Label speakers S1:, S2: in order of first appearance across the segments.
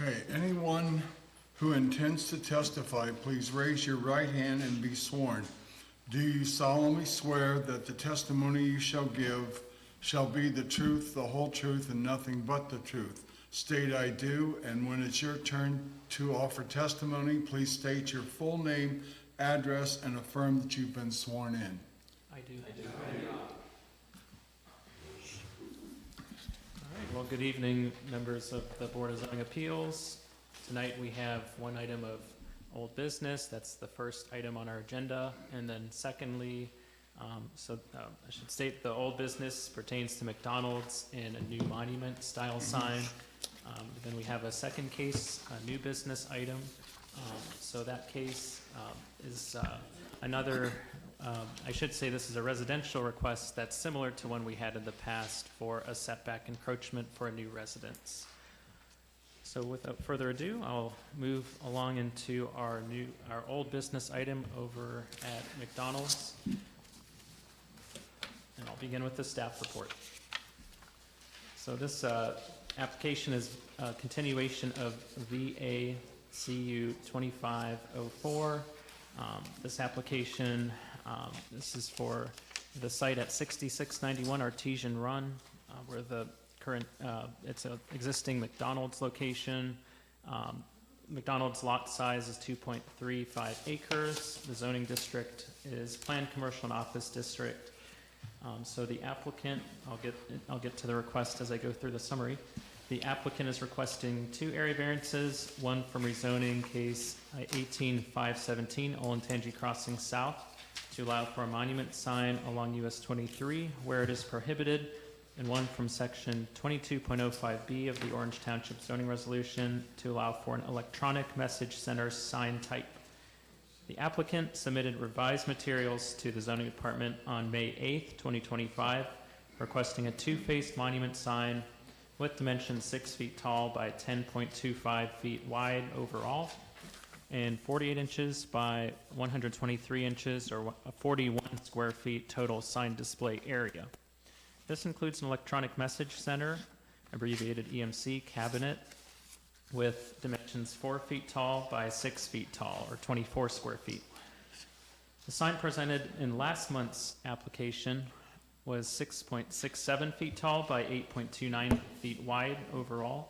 S1: Okay, anyone who intends to testify, please raise your right hand and be sworn. Do you solemnly swear that the testimony you shall give shall be the truth, the whole truth, and nothing but the truth? State "I do," and when it's your turn to offer testimony, please state your full name, address, and affirm that you've been sworn in.
S2: I do. All right, well, good evening, members of the Board of Zoning Appeals. Tonight we have one item of old business. That's the first item on our agenda. And then secondly, I should state the old business pertains to McDonald's and a new monument style sign. Then we have a second case, a new business item. So that case is another, I should say this is a residential request that's similar to one we had in the past for a setback encroachment for a new residence. So without further ado, I'll move along into our old business item over at McDonald's. And I'll begin with the staff report. So this application is a continuation of VACU 2504. This application, this is for the site at 6691 Artesian Run, where the current, it's an existing McDonald's location. McDonald's lot size is 2.35 acres. The zoning district is planned commercial and office district. So the applicant, I'll get to the request as I go through the summary. The applicant is requesting two area variances, one from rezoning case 18517 Olentangy Crossing South to allow for a monument sign along US 23 where it is prohibited, and one from section 22.05B of the Orange Township zoning resolution to allow for an electronic message center sign type. The applicant submitted revised materials to the zoning department on May 8th, 2025, requesting a two-faced monument sign with dimensions 6 feet tall by 10.25 feet wide overall and 48 inches by 123 inches or 41 square feet total sign display area. This includes an electronic message center, abbreviated EMC cabinet, with dimensions 4 feet tall by 6 feet tall, or 24 square feet. The sign presented in last month's application was 6.67 feet tall by 8.29 feet wide overall,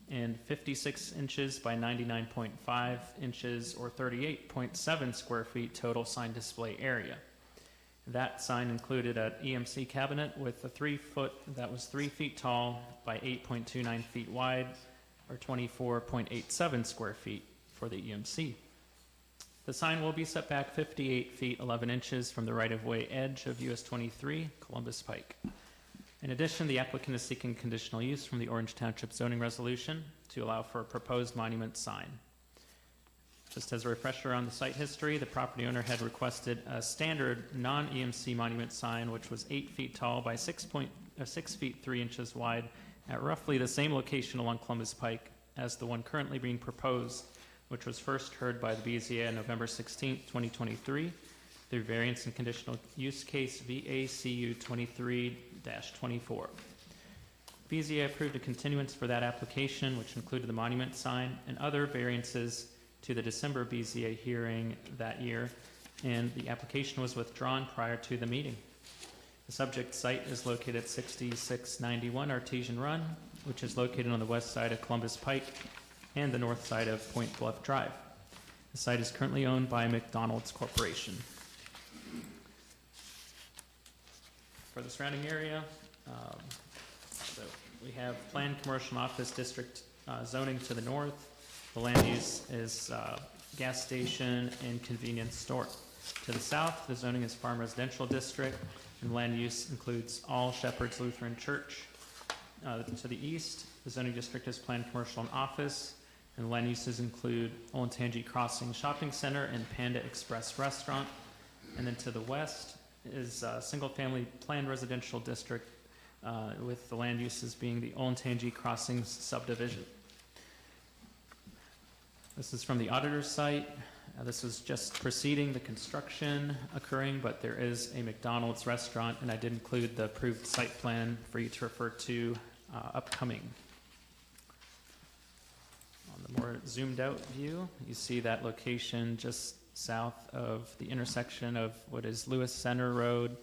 S2: and 56 inches by 99.5 inches, or 38.7 square feet total sign display area. That sign included an EMC cabinet with a 3-foot that was 3 feet tall by 8.29 feet wide, or 24.87 square feet for the EMC. The sign will be set back 58 feet 11 inches from the right-of-way edge of US 23 Columbus Pike. In addition, the applicant is seeking conditional use from the Orange Township zoning resolution to allow for a proposed monument sign. Just as a refresher on the site history, the property owner had requested a standard non-EMC monument sign, which was 8 feet tall by 6 feet 3 inches wide at roughly the same location along Columbus Pike as the one currently being proposed, which was first heard by the BZA on November 16, 2023, through variance and conditional use case VACU 23-24. BZA approved a continuance for that application, which included the monument sign and other variances to the December BZA hearing that year, and the application was withdrawn prior to the meeting. The subject site is located at 6691 Artesian Run, which is located on the west side of Columbus Pike and the north side of Point Bluff Drive. The site is currently owned by McDonald's Corporation. For the surrounding area, so we have planned commercial and office district zoning to the north. The land use is gas station and convenience store. To the south, the zoning is farm residential district, and land use includes All Shepherds Lutheran Church. To the east, the zoning district is planned commercial and office, and land uses include Olentangy Crossing Shopping Center and Panda Express Restaurant. And then to the west is single-family planned residential district, with the land uses being the Olentangy Crossing subdivision. This is from the auditor's site. This was just preceding the construction occurring, but there is a McDonald's restaurant, and I did include the approved site plan for you to refer to upcoming. On the more zoomed out view, you see that location just south of the intersection of what is Lewis Center Road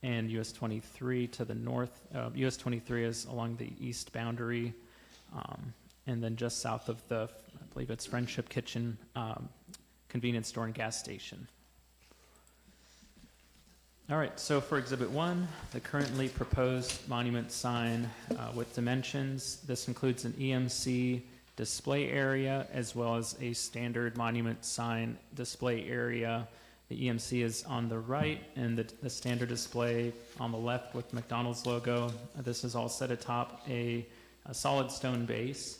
S2: and US 23 to the north. US 23 is along the east boundary, and then just south of the, I believe it's Friendship Kitchen convenience store and gas station. All right, so for Exhibit 1, the currently proposed monument sign with dimensions. This includes an EMC display area as well as a standard monument sign display area. The EMC is on the right and the standard display on the left with McDonald's logo. This is all set atop a solid stone base.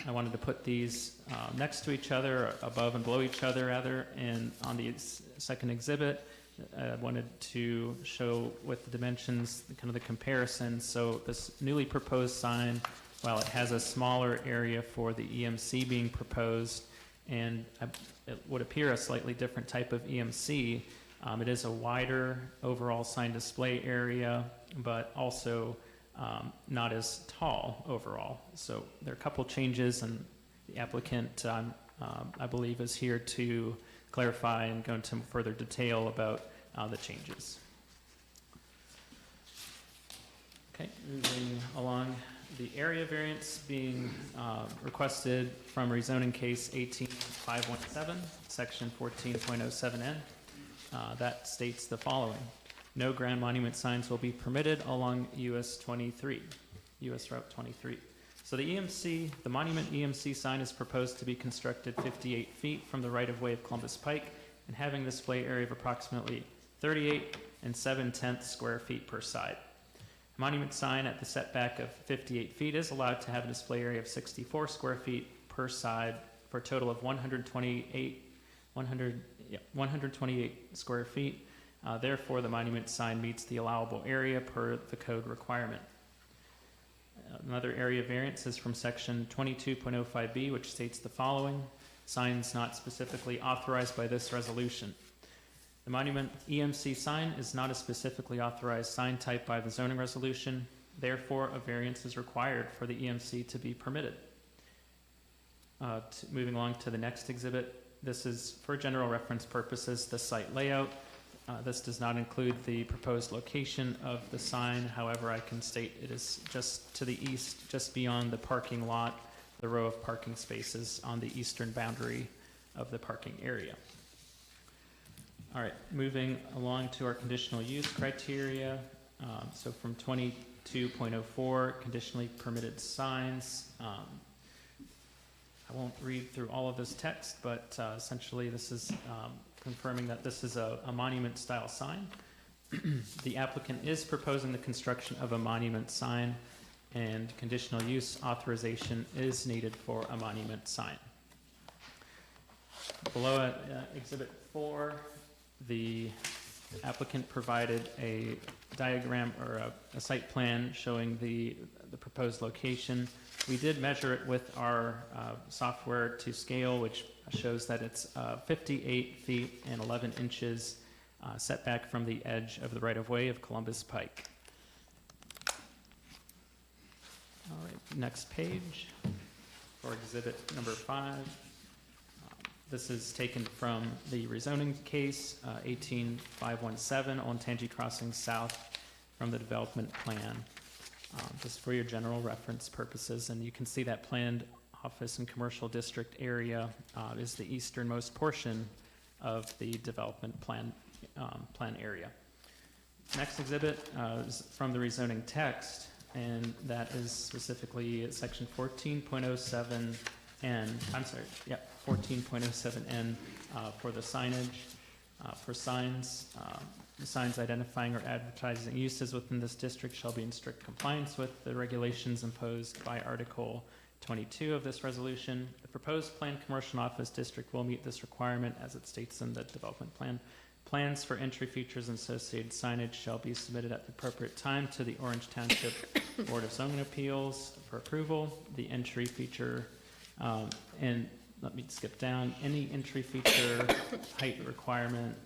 S2: I wanted to put these next to each other, above and below each other rather, and on the second exhibit, I wanted to show with the dimensions, kind of the comparison. So this newly proposed sign, while it has a smaller area for the EMC being proposed, and it would appear a slightly different type of EMC, it is a wider overall sign display area, but also not as tall overall. So there are a couple changes, and the applicant, I believe, is here to clarify and go into further detail about the changes. Okay, moving along, the area variance being requested from rezoning case 18517, section 14.07N. That states the following: no grand monument signs will be permitted along US 23, US Route 23. So the EMC, the monument EMC sign is proposed to be constructed 58 feet from the right-of-way of Columbus Pike and having a display area of approximately 38 7/10 square feet per side. A monument sign at the setback of 58 feet is allowed to have a display area of 64 square feet per side for a total of 128 square feet. Therefore, the monument sign meets the allowable area per the code requirement. Another area variance is from section 22.05B, which states the following: signs not specifically authorized by this resolution. The monument EMC sign is not a specifically authorized sign type by the zoning resolution. Therefore, a variance is required for the EMC to be permitted. Moving along to the next exhibit, this is for general reference purposes, the site layout. This does not include the proposed location of the sign. However, I can state it is just to the east, just beyond the parking lot, the row of parking spaces on the eastern boundary of the parking area. All right, moving along to our conditional use criteria. So from 22.04, conditionally permitted signs. I won't read through all of this text, but essentially this is confirming that this is a monument style sign. The applicant is proposing the construction of a monument sign, and conditional use authorization is needed for a monument sign. Below Exhibit 4, the applicant provided a diagram or a site plan showing the proposed location. We did measure it with our software to scale, which shows that it's 58 feet and 11 inches setback from the edge of the right-of-way of Columbus Pike. All right, next page for exhibit number 5. This is taken from the rezoning case 18517 on Tangi Crossing South from the development plan. Just for your general reference purposes, and you can see that planned office and commercial district area is the easternmost portion of the development plan area. Next exhibit is from the rezoning text, and that is specifically section 14.07N. I'm sorry, yeah, 14.07N for the signage. For signs, signs identifying or advertising uses within this district shall be in strict compliance with the regulations imposed by Article 22 of this resolution. The proposed planned commercial and office district will meet this requirement as it states in the development plan. Plans for entry features and associated signage shall be submitted at the appropriate time to the Orange Township Board of Zoning Appeals for approval. The entry feature, and let me skip down, any entry feature height requirement,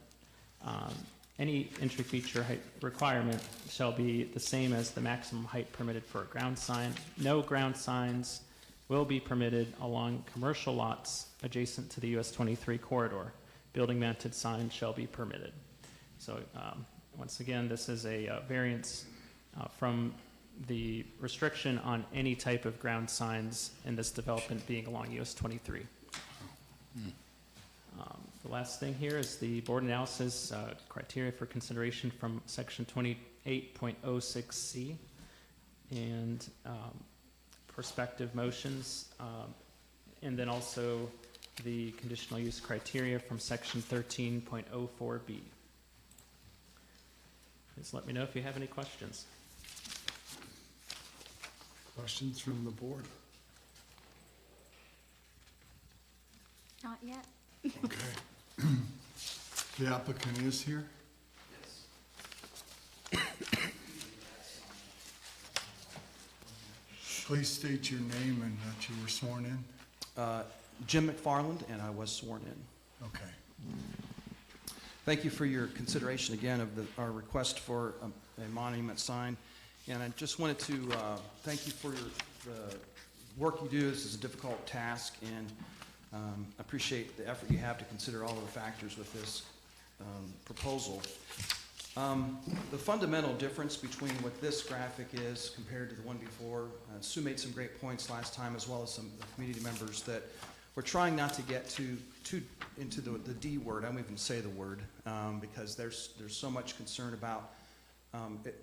S2: shall be the same as the maximum height permitted for a ground sign. No ground signs will be permitted along commercial lots adjacent to the US 23 corridor. Building-mounted signs shall be permitted. So once again, this is a variance from the restriction on any type of ground signs in this development being along US 23. The last thing here is the board analysis criteria for consideration from section 28.06C and prospective motions, and then also the conditional use criteria from section 13.04B. Please let me know if you have any questions.
S1: Questions from the board?
S3: Not yet.
S1: Okay. The applicant is here? Please state your name and that you were sworn in.
S4: Jim McFarland, and I was sworn in.
S1: Okay.
S4: Thank you for your consideration again of our request for a monument sign. And I just wanted to thank you for the work you do. This is a difficult task, and appreciate the effort you have to consider all of the factors with this proposal. The fundamental difference between what this graphic is compared to the one before, Sue made some great points last time, as well as some of the community members, that we're trying not to get too into the D word. I won't even say the word, because there's so much concern about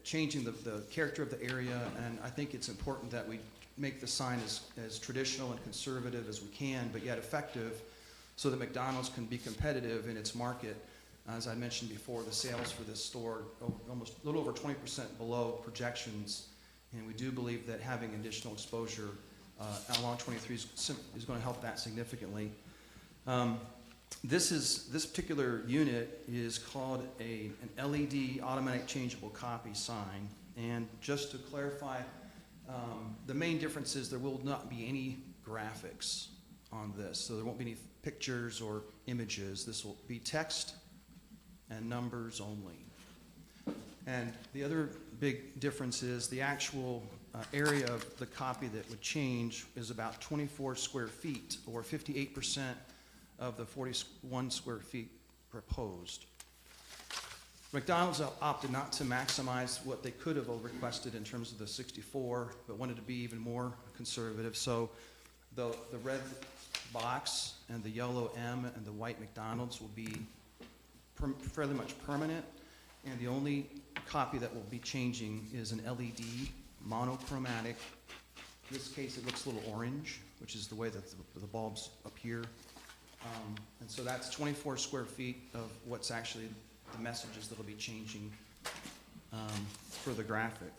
S4: changing the character of the area, and I think it's important that we make the sign as traditional and conservative as we can, but yet effective, so that McDonald's can be competitive in its market. As I mentioned before, the sales for this store almost a little over 20% below projections, and we do believe that having additional exposure along 23 is going to help that significantly. This particular unit is called an LED automatic changeable copy sign, and just to clarify, the main difference is there will not be any graphics on this, so there won't be any pictures or images. This will be text and numbers only. And the other big difference is the actual area of the copy that would change is about 24 square feet, or 58% of the 41 square feet proposed. McDonald's opted not to maximize what they could have requested in terms of the 64, but wanted to be even more conservative. So the red box and the yellow M and the white McDonald's will be fairly much permanent, and the only copy that will be changing is an LED monochromatic. In this case, it looks a little orange, which is the way that the bulbs appear. And so that's 24 square feet of what's actually the messages that will be changing for the graphic.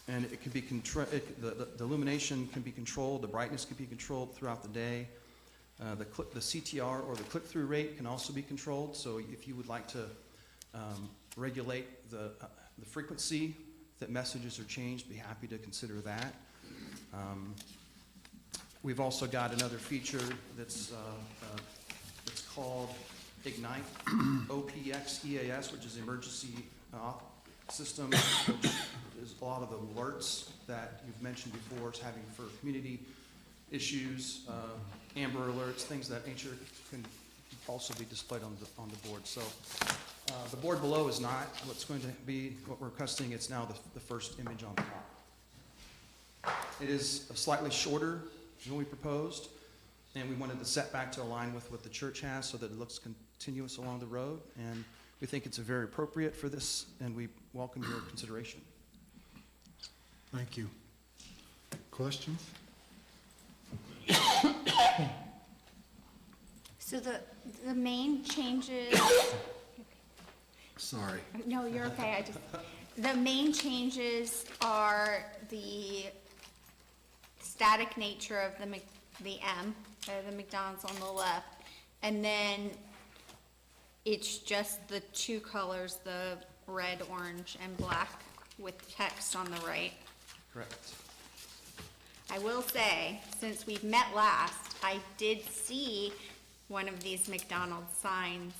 S4: And it can be the illumination can be controlled, the brightness can be controlled throughout the day. The CTR, or the click-through rate, can also be controlled. So if you would like to regulate the frequency that messages are changed, be happy to consider that. We've also got another feature that's it's called Ignite, OPX EAS, which is emergency system, which is a lot of the alerts that you've mentioned before is having for community issues, Amber Alerts, things of that nature can also be displayed on the board. So the board below is not what's going to be what we're requesting. It's now the first image on the top. It is slightly shorter than we proposed, and we wanted the setback to align with what the church has so that it looks continuous along the road, and we think it's very appropriate for this, and we welcome your consideration.
S1: Thank you. Questions?
S3: So the main changes,
S1: Sorry.
S3: no, you're okay, the main changes are the static nature of the M, the McDonald's on the left, and then it's just the two colors, the red, orange, and black with text on the right.
S4: Correct.
S3: I will say, since we've met last, I did see one of these McDonald's signs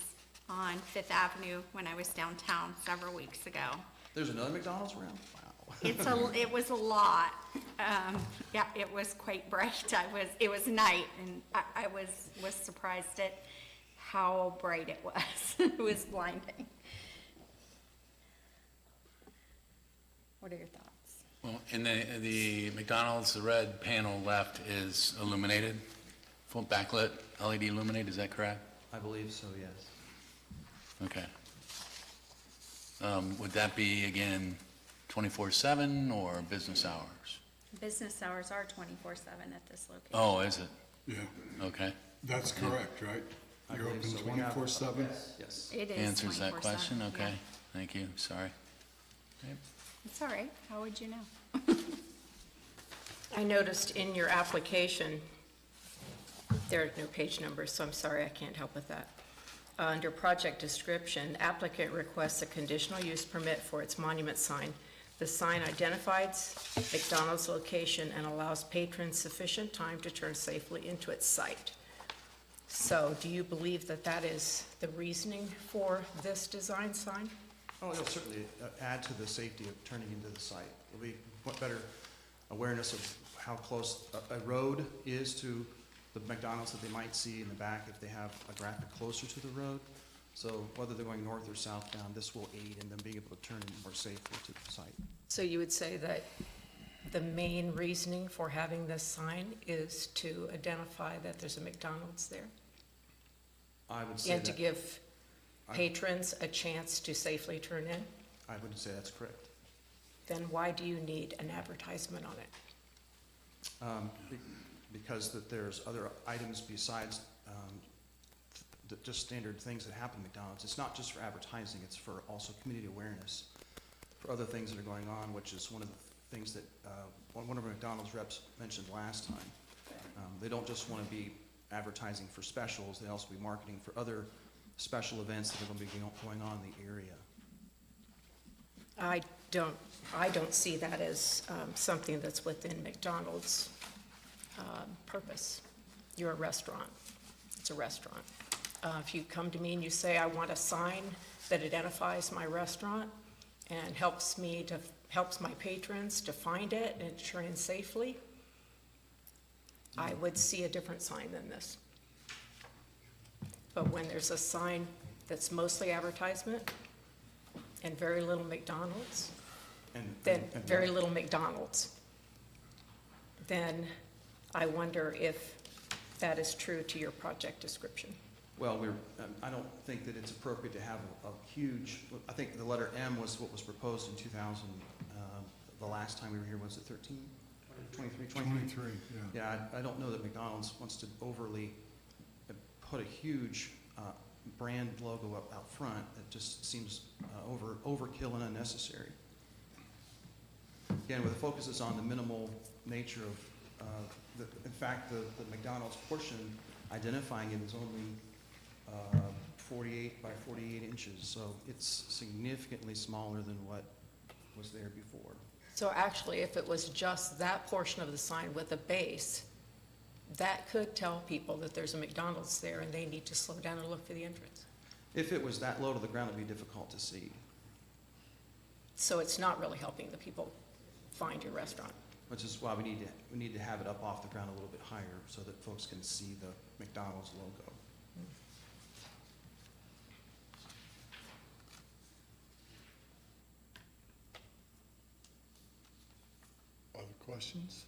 S3: on Fifth Avenue when I was downtown several weeks ago.
S4: There's another McDonald's around? Wow.
S3: it was a lot. Yeah, it was quite bright. It was night, and I was surprised at how bright it was. It was blinding. What are your thoughts?
S5: Well, in the McDonald's, the red panel left is illuminated, full backlit, LED illuminated, is that correct?
S4: I believe so, yes.
S5: Okay. Would that be, again, 24/7 or business hours?
S3: Business hours are 24/7 at this location.
S5: Oh, is it?
S1: Yeah,
S5: Okay.
S1: that's correct, right?
S4: I
S1: You're
S4: believe
S1: open
S4: so. We have-
S1: 24/7?
S4: Yes.
S3: It is
S5: Answers that
S3: 24/7,
S5: question, okay.
S3: yeah.
S5: Thank you, sorry.
S3: It's all right. How would you know?
S6: I noticed in your application, there are no page numbers, so I'm sorry, I can't help with that. Under project description, applicant requests a conditional use permit for its monument sign. The sign identifies McDonald's location and allows patrons sufficient time to turn safely into its site. So do you believe that that is the reasoning for this design sign?
S4: Oh, it'll certainly add to the safety of turning into the site. There'll be better awareness of how close a road is to the McDonald's that they might see in the back if they have a graphic closer to the road. So whether they're going north or southbound, this will aid in them being able to turn in more safely to the site.
S6: So you would say that the main reasoning for having this sign is to identify that there's a McDonald's there?
S4: I would say
S6: And to
S4: that,
S6: give patrons a chance to safely turn in?
S4: I would say that's correct.
S6: Then why do you need an advertisement on it?
S4: Because that there's other items besides just standard things that happen at McDonald's. It's not just for advertising, it's for also community awareness for other things that are going on, which is one of the things that one of our McDonald's reps mentioned last time. They don't just want to be advertising for specials, they also be marketing for other special events that are going to be going on in the area.
S6: I don't see that as something that's within McDonald's purpose. You're a restaurant. It's a restaurant. If you come to me and you say, I want a sign that identifies my restaurant and helps my patrons to find it and to turn in safely, I would see a different sign than this. But when there's a sign that's mostly advertisement and very little McDonald's, then I wonder if that is true to your project description.
S4: Well, I don't think that it's appropriate to have a huge, I think the letter M was what was proposed in 2000, the last time we were here, was it 13? 23?
S1: 23, yeah.
S4: Yeah, I don't know that McDonald's wants to overly put a huge brand logo up out front. It just seems overkill and unnecessary. Again, where the focus is on the minimal nature of, in fact, the McDonald's portion, identifying it as only 48 by 48 inches, so it's significantly smaller than what was there before.
S6: So actually, if it was just that portion of the sign with a base, that could tell people that there's a McDonald's there and they need to slow down and look for the entrance.
S4: If it was that low to the ground, it'd be difficult to see,
S6: So it's not really helping the people find your restaurant.
S4: which is why we need to have it up off the ground a little bit higher so that folks can see the McDonald's logo.
S1: Other questions?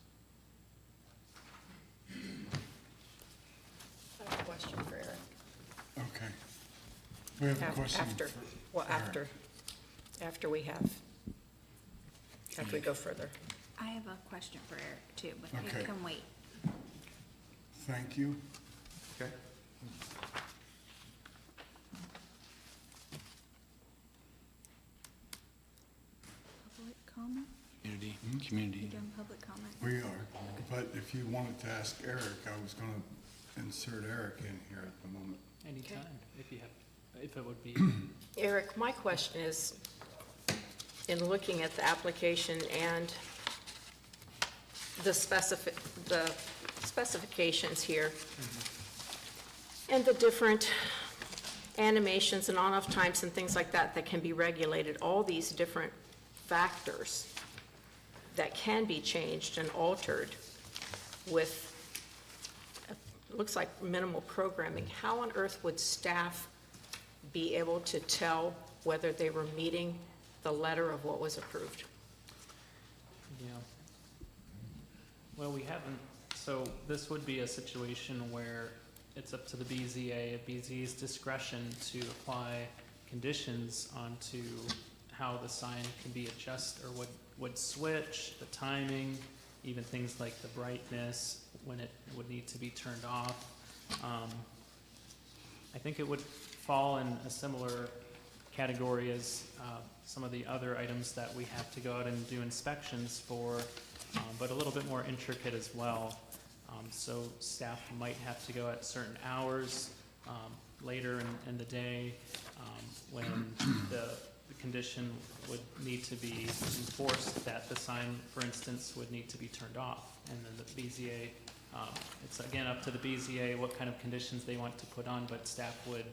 S6: I have a question for Eric.
S1: Okay. We have a question.
S6: After we go further.
S3: I have a question for Eric too, but
S1: Okay.
S3: you can wait.
S1: Thank you.
S4: Okay?
S3: Public comment?
S5: Community,
S3: You
S5: community.
S3: done public comment?
S1: We are, but if you wanted to ask Eric, I was gonna insert Eric in here at the moment.
S2: Anytime, if it would be.
S6: Eric, my question is, in looking at the application and the specifications here, and the different animations and on-off times and things like that that can be regulated, all these different factors, that can be changed and altered with, looks like minimal programming, how on earth would staff be able to tell whether they were meeting the letter of what was approved?
S2: Yeah. Well, we haven't, so this would be a situation where it's up to the BZA, at BZA's discretion to apply conditions onto how the sign can be adjusted, or would switch, the timing, even things like the brightness, when it would need to be turned off. I think it would fall in a similar category as some of the other items that we have to go out and do inspections for, but a little bit more intricate as well. So staff might have to go at certain hours later in the day when the condition would need to be enforced, that the sign, for instance, would need to be turned off. And then the BZA, it's again up to the BZA what kind of conditions they want to put on, but staff would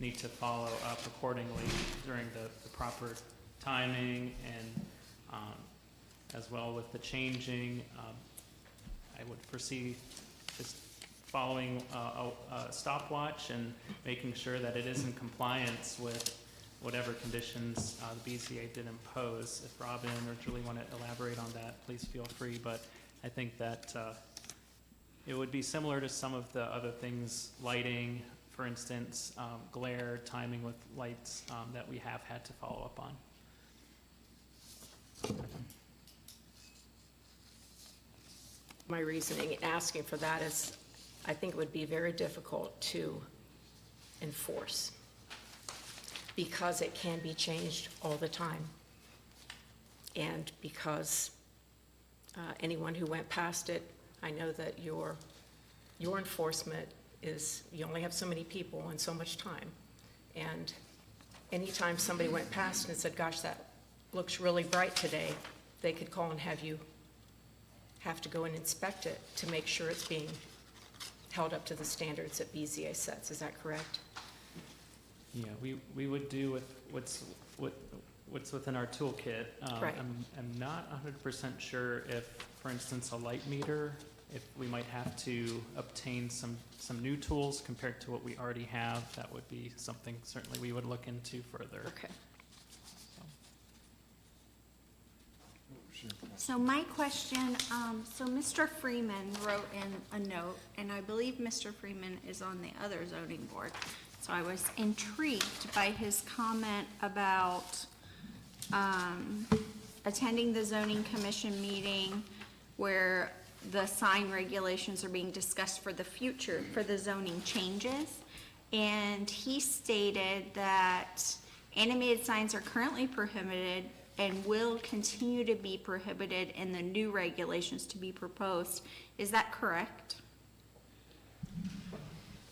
S2: need to follow up accordingly during the proper timing, and as well with the changing. I would foresee just following a stopwatch and making sure that it is in compliance with whatever conditions the BZA did impose. If Robin or Julie want to elaborate on that, please feel free. But I think that it would be similar to some of the other things, lighting, for instance, glare, timing with lights that we have had to follow up on.
S6: My reasoning in asking for that is, I think it would be very difficult to enforce because it can be changed all the time. And because anyone who went past it, I know that your enforcement is, you only have so many people and so much time. And anytime somebody went past and said, gosh, that looks really bright today, they could call and have you have to go and inspect it to make sure it's being held up to the standards that BZA sets. Is that correct?
S2: Yeah, we would do with what's within our toolkit.
S6: Right.
S2: I'm not 100% sure if, for instance, a light meter, if we might have to obtain some new tools compared to what we already have. That would be something certainly we would look into further.
S6: Okay.
S3: So my question, so Mr. Freeman wrote in a note, and I believe Mr. Freeman is on the other zoning board. So I was intrigued by his comment about attending the zoning commission meeting where the sign regulations are being discussed for the future, for the zoning changes. And he stated that animated signs are currently prohibited and will continue to be prohibited in the new regulations to be proposed. Is that correct?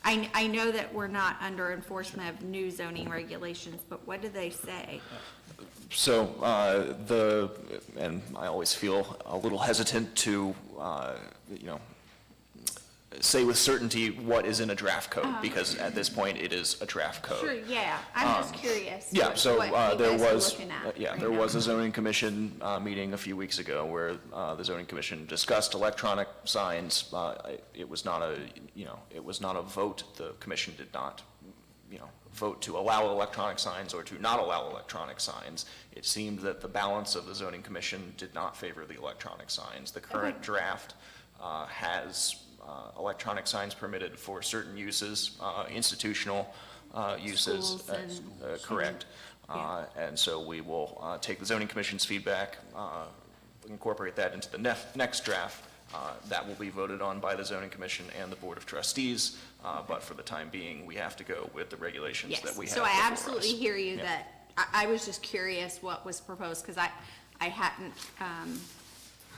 S3: I know that we're not under enforcement of new zoning regulations, but what do they say?
S7: So, and I always feel a little hesitant to, say with certainty what is in a draft code, because at this point, it is a draft code.
S3: Sure, yeah, I'm just curious.
S7: Yeah, so
S3: what you
S7: there
S3: guys are
S7: was,
S3: looking at
S7: yeah,
S3: right
S7: there
S3: now.
S7: was a zoning commission meeting a few weeks ago where the zoning commission discussed electronic signs. It was not a, it was not a vote. The commission did not, vote to allow electronic signs or to not allow electronic signs. It seemed that the balance of the zoning commission did not favor the electronic signs. The current draft has electronic signs permitted for certain uses, institutional uses.
S3: Schools and-
S7: Correct.
S3: Yeah.
S7: And so we will take the zoning commission's feedback, incorporate that into the next draft. That will be voted on by the zoning commission and the board of trustees, but for the time being, we have to go with the regulations that we
S3: Yes,
S7: have
S3: so I
S7: before
S3: absolutely
S7: us.
S3: hear you
S7: Yeah.
S3: that, I was just curious what was proposed, because I hadn't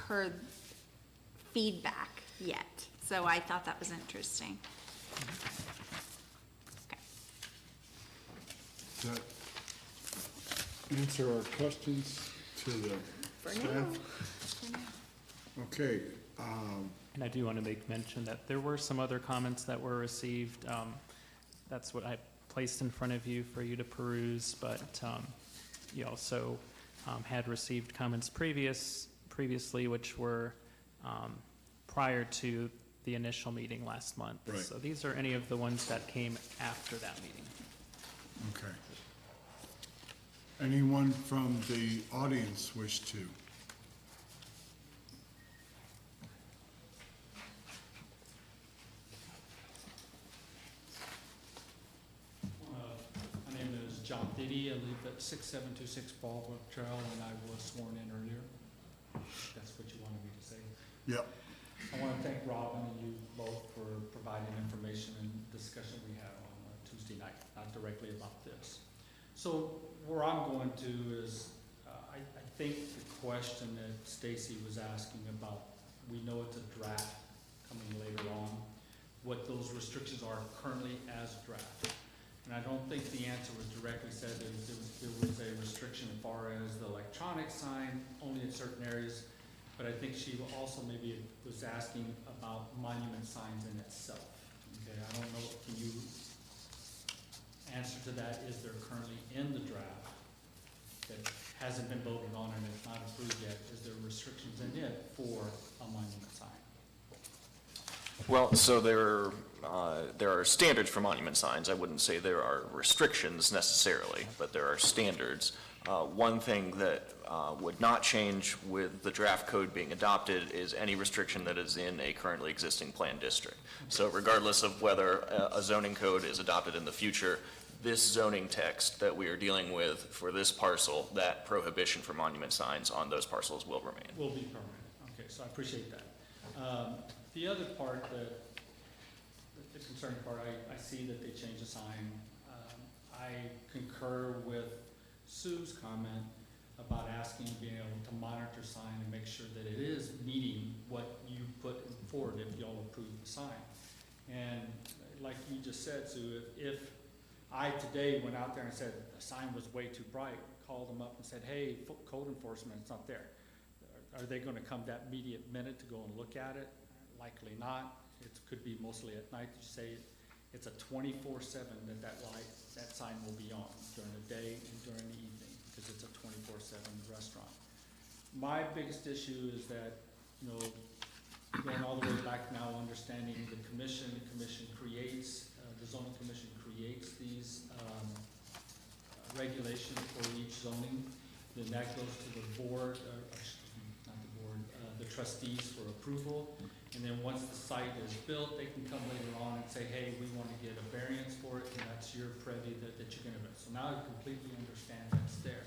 S3: heard feedback yet, so I thought that was interesting. Okay.
S1: Does that answer our questions to the
S3: For
S1: staff?
S3: now.
S1: Okay,
S2: And I do want to make mention that there were some other comments that were received. That's what I placed in front of you for you to peruse, but you also had received comments previously, which were prior to the initial meeting last month.
S1: Right.
S2: So these are any of the ones that came after that meeting.
S1: Okay. Anyone from the audience wish to?
S8: My name is John Diddy. I live at 6726 Baldwin Trail, and I was sworn in earlier. That's what you wanted me to say.
S1: Yep.
S8: I want to thank Robin and you both for providing information and discussion we had on Tuesday night, not directly about this. So where I'm going to is, I think the question that Stacy was asking about, we know it's a draft coming later on, what those restrictions are currently as draft. And I don't think the answer was directly said that there was a restriction as far as the electronic sign, only in certain areas. But I think she also maybe was asking about monument signs in itself. Okay, I don't know, can you answer to that? Is there currently in the draft that hasn't been voted on and it's not approved yet? Is there restrictions in it for a monument sign?
S7: Well, so there are standards for monument signs. I wouldn't say there are restrictions necessarily, but there are standards. One thing that would not change with the draft code being adopted is any restriction that is in a currently existing planned district. So regardless of whether a zoning code is adopted in the future, this zoning text that we are dealing with for this parcel, that prohibition for monument signs on those parcels will remain.
S8: Will be permanent. Okay, so I appreciate that. The other part the concerning part, I see that they changed the sign. I concur with Sue's comment about asking, being able to monitor sign and make sure that it is meeting what you put forward if y'all approve the sign. And like you just said, Sue, if I today went out there and said the sign was way too bright, called them up and said, hey, code enforcement, it's not there. Are they gonna come that immediate minute to go and look at it? Likely not. It could be mostly at night. You say it's a 24/7 that sign will be on during the day and during the evening, because it's a 24/7 restaurant. My biggest issue is that, you know, going all the way back now, understanding the commission creates, the zoning commission creates these regulations for each zoning. Then that goes to the board, not the board, the trustees for approval. And then once the site is built, they can come later on and say, hey, we want to get a variance for it, and that's your privy that you're gonna do. So now I completely understand that's there.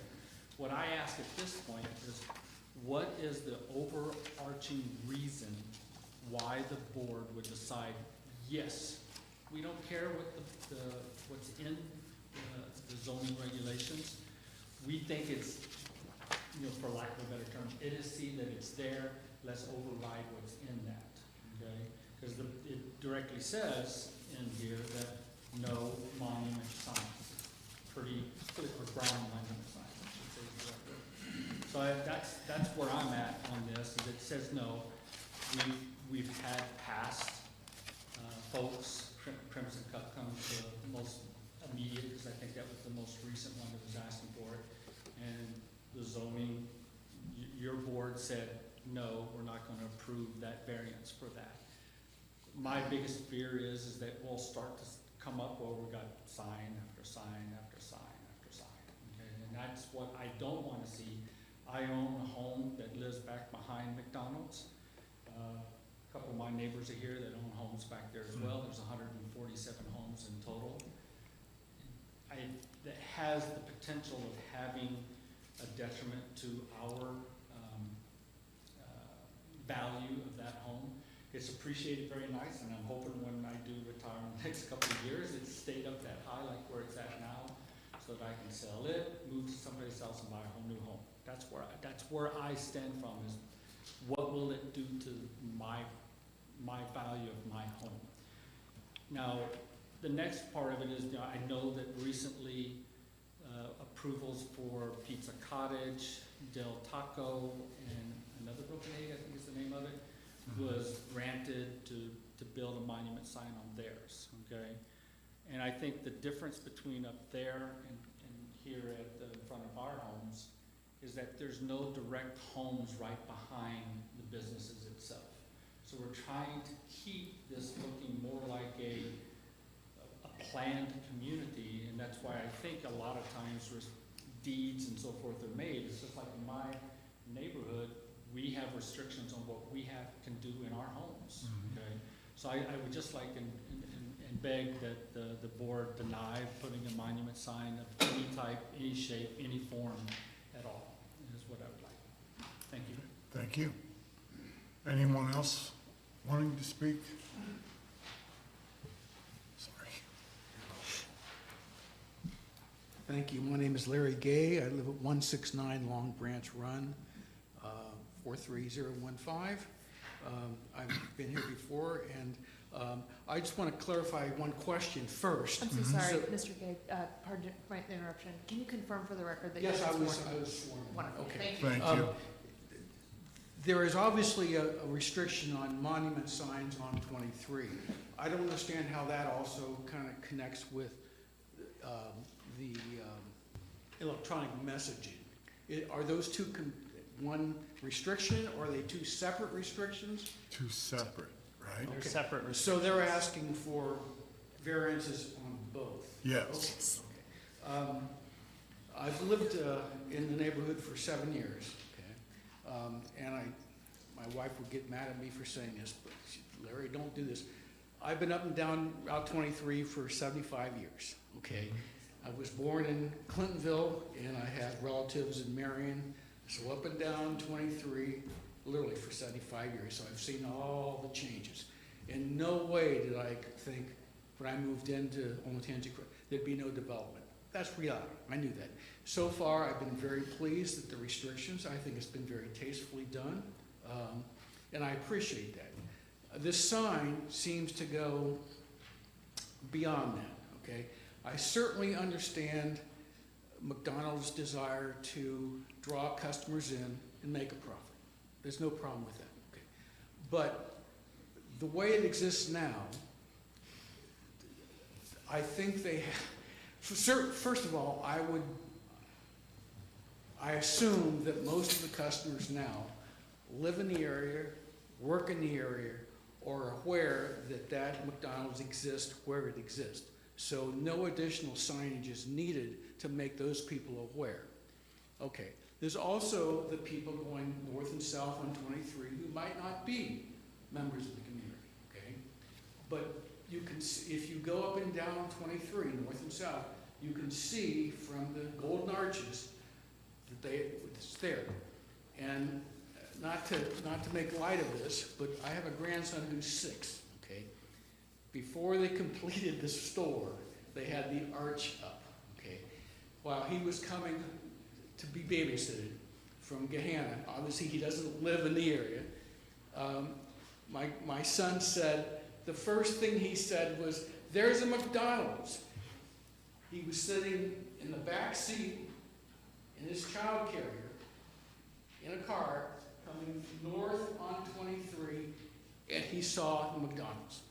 S8: What I ask at this point is, what is the overarching reason why the board would decide, yes, we don't care what what's in the zoning regulations. We think it's, you know, for lack of a better term, it is seen that it's there, let's override what's in that. Okay, because it directly says in here that no monument signs, pretty clear, or brown monument signs, I should say directly. So that's where I'm at on this, is it says no. We've had past folks, Crimson Cup come to the most immediate, because I think that was the most recent one that was asking for it. And the zoning, your board said, no, we're not gonna approve that variance for that. My biggest fear is that we'll start to come up where we got sign after sign after sign after sign, okay? And that's what I don't wanna see. I own a home that lives back behind McDonald's. A couple of my neighbors are here that own homes back there as well. There's 147 homes in total. That has the potential of having a detriment to our value of that home. It's appreciated very nice, and I'm hoping when I do retire in the next couple of years, it's stayed up that high like where it's at now, so that I can sell it, move to somebody's else and buy a whole new home. That's where I stand from, is what will it do to my value of my home. Now, the next part of it is, you know, I know that recently approvals for Pizza Cottage, Del Taco, and another Broken Egg, I think is the name of it, was granted to build a monument sign on theirs, okay? And I think the difference between up there and here in front of our homes is that there's no direct homes right behind the businesses itself. So we're trying to keep this looking more like a planned community, and that's why I think a lot of times deeds and so forth are made. It's just like in my neighborhood, we have restrictions on what we can do in our homes, okay? So I would just like and beg that the board deny putting a monument sign of any type, any shape, any form at all, is what I would like. Thank you.
S1: Thank you. Anyone else wanting to speak? Sorry.
S9: Thank you. My name is Larry Gay. I live at 169 Long Branch Run, 43015. I've been here before, and I just want to clarify one question first.
S10: I'm so sorry,
S9: So-
S10: Mr. Gay, pardon my interruption. Can you confirm for the record that
S9: Yes,
S10: you're
S9: I
S10: sworn?
S9: was sworn.
S10: Wonderful,
S9: Okay.
S10: thank you.
S1: Thank you.
S9: There is obviously a restriction on monument signs on 23. I don't understand how that also kind of connects with the electronic messaging. Are those two one restriction, or are they two separate restrictions?
S1: Two separate, right?
S2: They're
S9: Okay.
S2: separate
S9: So
S2: restrictions.
S9: they're asking for variances on both?
S1: Yes.
S9: Okay. I've lived in the neighborhood for 7 years, okay? And my wife would get mad at me for saying this, but Larry, don't do this. I've been up and down Route 23 for 75 years, okay? I was born in Clintonville, and I have relatives in Marion, so up and down 23, literally for 75 years, so I've seen all the changes. In no way did I think, when I moved into Olentangy, there'd be no development. That's reality, I knew that. So far, I've been very pleased at the restrictions. I think it's been very tastefully done, and I appreciate that. This sign seems to go beyond that, okay? I certainly understand McDonald's desire to draw customers in and make a profit. There's no problem with that, okay? But the way it exists now, I think they have, first of all, I assume that most of the customers now live in the area, work in the area, or are aware that that McDonald's exists where it exists. So no additional signage is needed to make those people aware. Okay, there's also the people going north and south on 23 who might not be members of the community, okay? But you can see, if you go up and down 23, north and south, you can see from the golden arches that it's there. And not to make light of this, but I have a grandson who's 6, okay? Before they completed the store, they had the arch up, okay? While he was coming to be babysitted from Gahanna, obviously he doesn't live in the area, my son said, the first thing he said was, "There's a McDonald's." He was sitting in the back seat in his child carrier in a car coming north on 23, and he saw the McDonald's.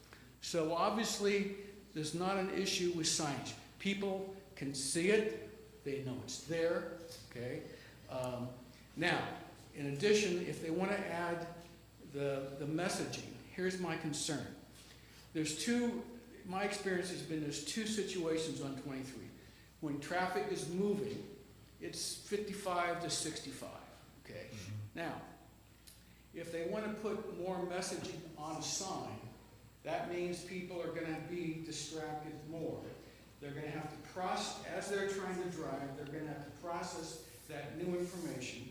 S9: So obviously, there's not an issue with signage. People can see it, they know it's there, okay? Now, in addition, if they want to add the messaging, here's my concern. My experience has been there's two situations on 23. When traffic is moving, it's 55 to 65, okay? Now, if they want to put more messaging on a sign, that means people are going to be distracted more. They're going to have to process, as they're trying to drive, they're going to have to process that new information.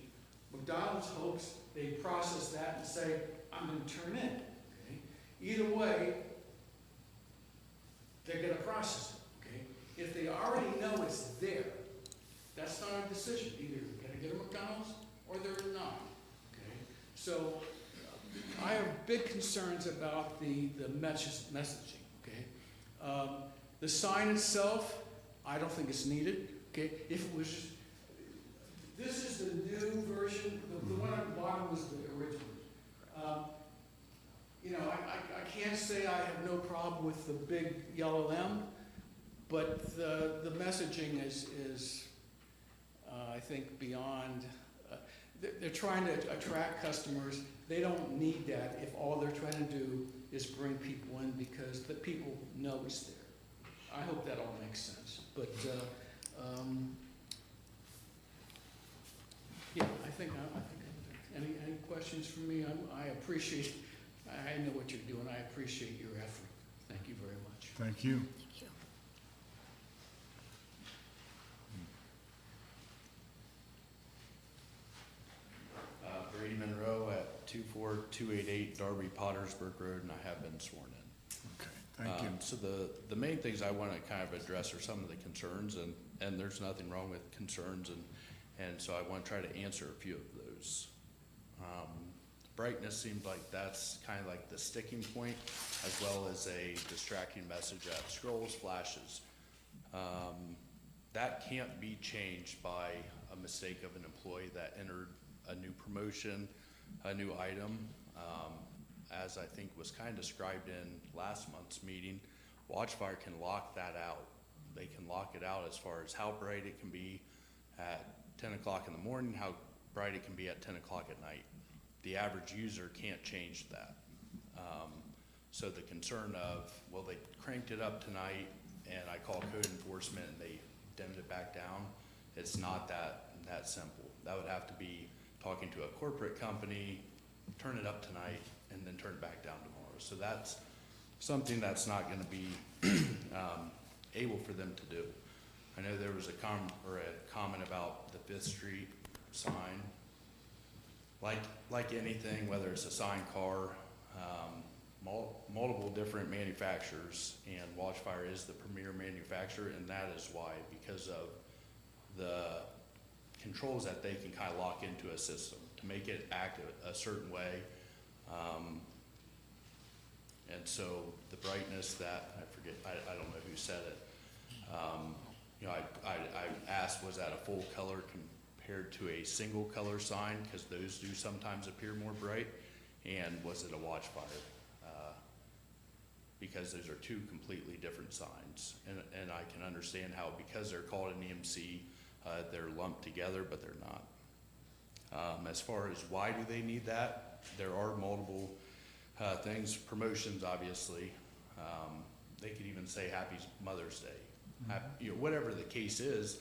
S9: McDonald's hopes they process that and say, I'm going to turn in, okay? Either way, they're going to process it, okay? If they already know it's there, that's not a decision. Either they're going to get a McDonald's or they're not, okay? So I have big concerns about the messaging, okay? The sign itself, I don't think it's needed, okay? If it was, this is the new version, the one on the bottom was the original. You know, I can't say I have no problem with the big yellow M, but the messaging is I think, beyond they're trying to attract customers. They don't need that if all they're trying to do is bring people in because the people know it's there. I hope that all makes sense. But, yeah, I think I'm there. Any questions from me? I appreciate, I know what you're doing. I appreciate your effort. Thank you very much.
S1: Thank you.
S11: Brady Monroe at 24288 Darby Pottersburg Road, and I have been sworn in.
S1: Okay, thank you.
S11: So the main things I want to kind of address are some of the concerns, and there's nothing wrong with concerns, and so I want to try to answer a few of those. Brightness seems like that's kind of like the sticking point, as well as a distracting message that scrolls, flashes. That can't be changed by a mistake of an employee that entered a new promotion, a new item. As I think was kind of described in last month's meeting, Watchfire can lock that out. They can lock it out as far as how bright it can be at 10 o'clock in the morning, how bright it can be at 10 o'clock at night. The average user can't change that. So the concern of, well, they cranked it up tonight and I call code enforcement and they dimmed it back down, it's not that simple. That would have to be talking to a corporate company, turn it up tonight, and then turn it back down tomorrow. So that's something that's not gonna be able for them to do. I know there was a comment about the Fifth Street sign. Like anything, whether it's a sign car, multiple different manufacturers, and Watchfire is the premier manufacturer, and that is why, because of the controls that they can kind of lock into a system to make it act a certain way. And so the brightness that, I don't know who said it. You know, I asked, was that a full color compared to a single color sign? Because those do sometimes appear more bright. And was it a Watchfire? Because those are two completely different signs. And I can understand how, because they're called an EMC, they're lumped together, but they're not. As far as why do they need that, there are multiple things, promotions obviously. They could even say Happy Mother's Day, you know, whatever the case is.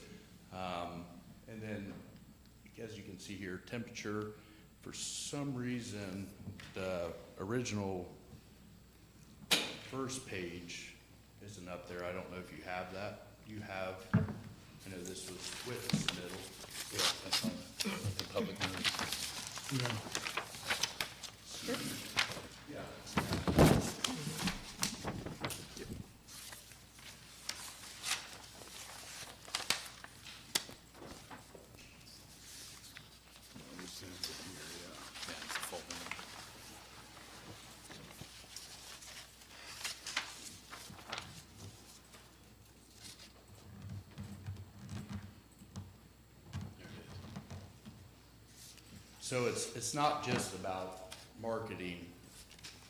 S11: And then, as you can see here, temperature, for some reason, the original first page isn't up there. I don't know if you have that. You have, I know this was with the submittal.
S5: Yeah, that's on the public notice. Yeah, it's a full one. There it is.
S11: So it's not just about marketing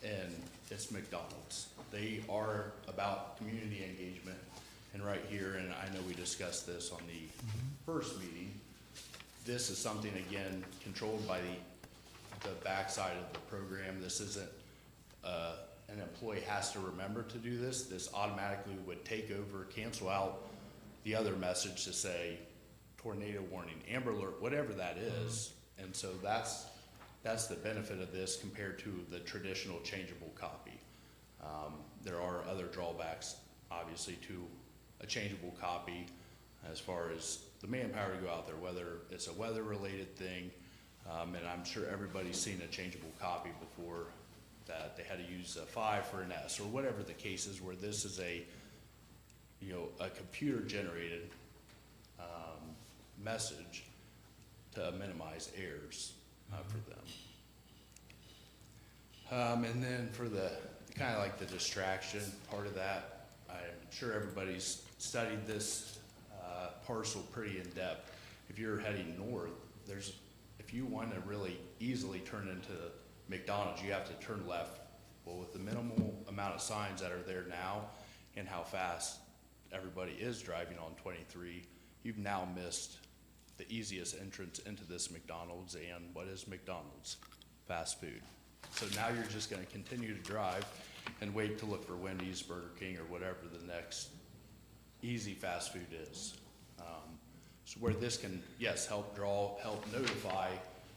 S11: and it's McDonald's. They are about community engagement. And right here, and I know we discussed this on the first meeting, this is something, again, controlled by the backside of the program. This isn't, an employee has to remember to do this. This automatically would take over, cancel out the other message to say tornado warning, Amber Alert, whatever that is. And so that's the benefit of this compared to the traditional changeable copy. There are other drawbacks, obviously, to a changeable copy as far as the manpower to go out there, whether it's a weather-related thing, and I'm sure everybody's seen a changeable copy before that they had to use a 5 for an S, or whatever the case is, where this is a, you know, a computer-generated message to minimize errors for them. And then for the kind of like the distraction part of that, I'm sure everybody's studied this parcel pretty in depth. If you're heading north, if you want to really easily turn into McDonald's, you have to turn left. Well, with the minimal amount of signs that are there now and how fast everybody is driving on 23, you've now missed the easiest entrance into this McDonald's and what is McDonald's? Fast food. So now you're just gonna continue to drive and wait to look for Wendy's, Burger King, or whatever the next easy fast food is. So where this can, yes, help notify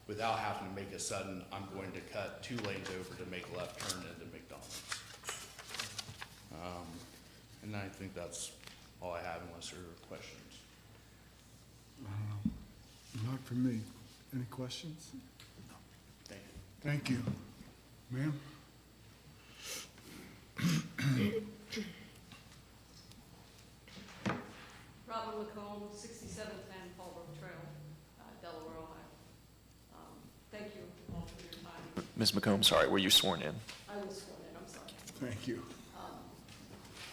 S11: without having to make a sudden, I'm going to cut 2 lanes over to make a left turn into McDonald's. And I think that's all I have unless there are questions.
S1: Not for me. Any questions?
S11: Thank you.
S1: Thank you. Ma'am?
S12: Robin McComb, 6710 Fallbrook Trail, Delaware, Ohio. Thank you all for your time.
S7: Ms. McComb, sorry, were you sworn in?
S12: I was sworn in, I'm sorry.
S1: Thank you.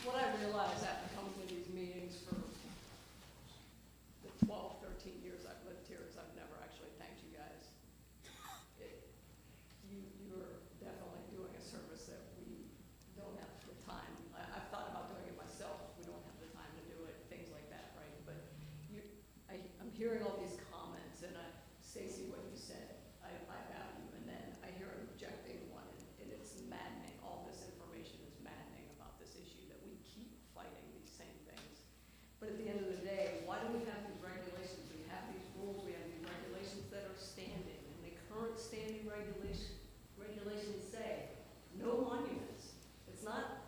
S12: What I realize after coming to these meetings for the 12, 13 years I've lived here is I've never actually thanked you guys. You're definitely doing a service that we don't have the time. I've thought about doing it myself. We don't have the time to do it, things like that, right? But I'm hearing all these comments, and Stacy, what you said, I value, and then I hear an objecting one, and it's maddening. All this information is maddening about this issue that we keep fighting these same things. But at the end of the day, why do we have these regulations? We have these rules, we have these regulations that are standing, and the current standing regulations say no monuments. It's not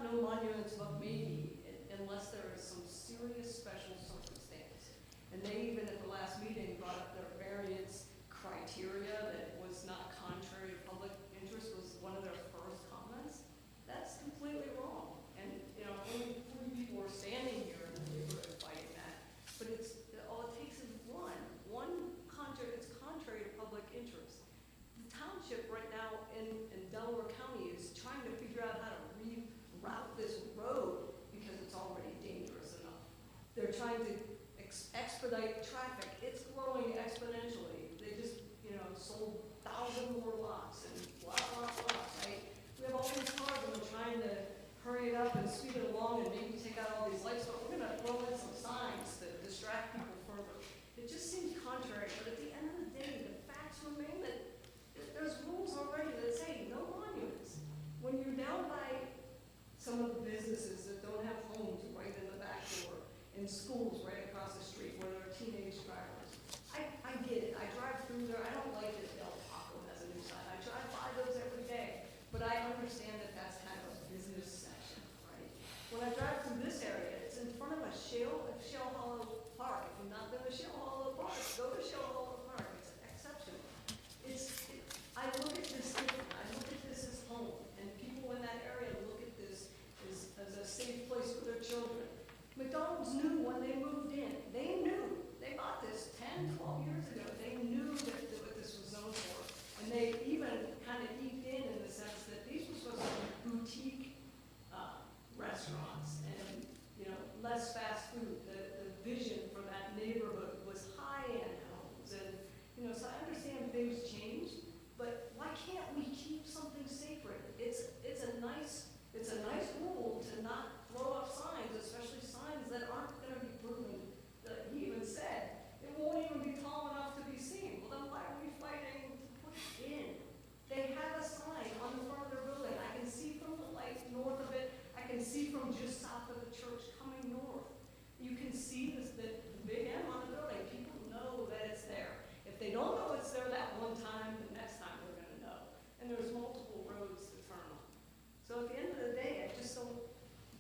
S12: no monuments, but maybe unless there is some serious special circumstance. And they even at the last meeting brought up their variance criteria that was not contrary to public interest was one of their first comments. That's completely wrong. And, only 40 people are standing here in the neighborhood fighting that. But all it takes is it's contrary to public interest. The township right now in Delaware County is trying to figure out how to reroute this road because it's already dangerous enough. They're trying to expedite traffic. It's growing exponentially. They just, sold 1,000 more lots and lots, right? We have all these cars and we're trying to hurry it up and speed it along and maybe take out all these lights, but we're gonna throw in some signs to distract people further. It just seems contrary, but at the end of the day, the facts remain that there's rules already that say no monuments. When you're down by some of the businesses that don't have homes right in the back door, in schools right across the street where there are teenage drivers. I get it. I drive through there. I don't like that Del Taco has a new sign. I drive by those every day. But I understand that that's kind of a business section, right? When I drive through this area, it's in front of a Shell Hollow Park. If you've not been to Shell Hollow Park, go to Shell Hollow Park. It's exceptional. I look at this different. I look at this as home. And people in that area look at this as a safe place for their children. McDonald's knew when they moved in. They knew. They bought this 10, 12 years ago. They knew that what this was zoned for. And they even kind of eked in the sense that these were supposed to be boutique restaurants and, less fast food. The vision for that neighborhood was high-end homes. And, so I understand things change, but why can't we keep something sacred? It's a nice rule to not throw up signs, especially signs that aren't going to be proven. That he even said it won't even be tall enough to be seen. Well, then why are we fighting to put it in? They have a sign on the front of their building. I can see from the light north of it. I can see from just south of the church coming north. You can see the big M on the building. People know that it's there. If they don't know it's there that one time, the next time they're going to know. And there's multiple roads to turn on. So at the end of the day, I just don't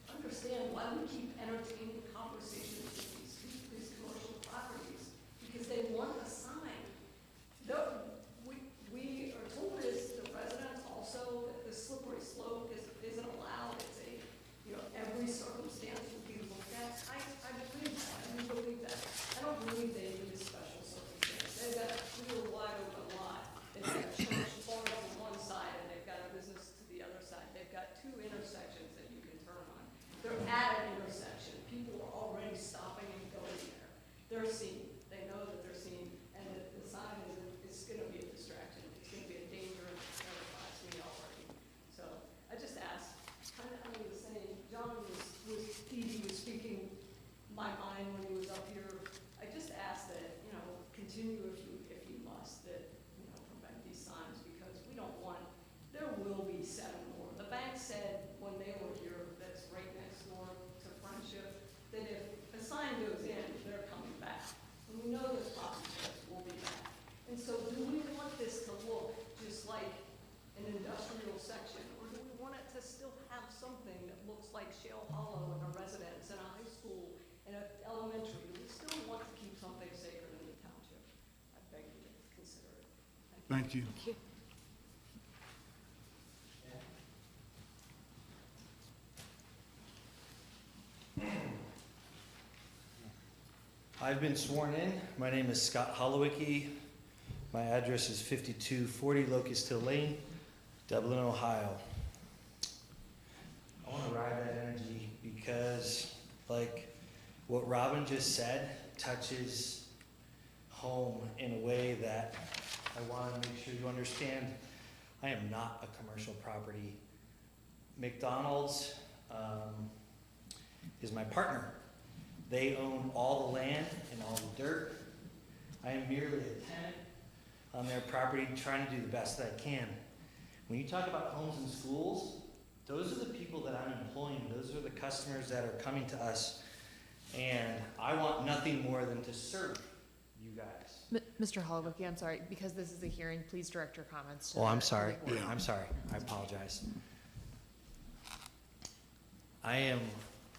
S12: understand why we keep entertaining conversations with these commercial properties, because they want a sign. We are told as the residents also that the slippery slope isn't allowed. It's every circumstance will be looked at. I believe that. I do believe that. I don't believe they need a special circumstance. They've got a real wide open lot. They've got a church far on one side and they've got a business to the other side. They've got 2 intersections that you can turn on. They're at an intersection. People are already stopping and going there. They're seen. They know that they're seen, and the sign is going to be a distraction. It's going to be a danger, and it terrifies me already. So I just asked, kind of under the same, John was speaking my mind when he was up here. I just asked that
S1: Thank you.
S10: Thank you.
S13: I've been sworn in. My name is Scott Holowicki. My address is 5240 Locust Hill Lane, Dublin, Ohio. I want to ride that energy because, like what Robin just said, touches home in a way that I want to make sure you understand. I am not a commercial property. McDonald's is my partner. They own all the land and all the dirt. I am merely a tenant on their property trying to do the best that I can. When you talk about homes and schools, those are the people that I'm employing. Those are the customers that are coming to us. And I want nothing more than to serve you guys.
S10: Mr. Holowicki, I'm sorry, because this is a hearing, please direct your comments to
S13: Oh, I'm
S10: the
S13: sorry.
S10: board.
S13: I'm sorry. I apologize. I am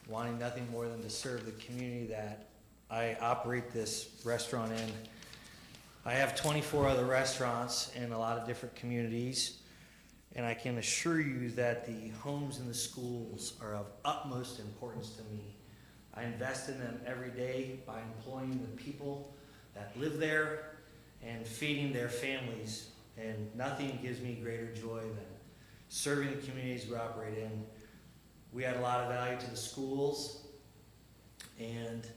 S13: wanting nothing more than to serve the community that I operate this restaurant in. I have 24 other restaurants in a lot of different communities, and I can assure you that the homes and the schools are of utmost importance to me. I invest in them every day by employing the people that live there and feeding their families, and nothing gives me greater joy than serving the communities we operate in. We add a lot of value to the schools, and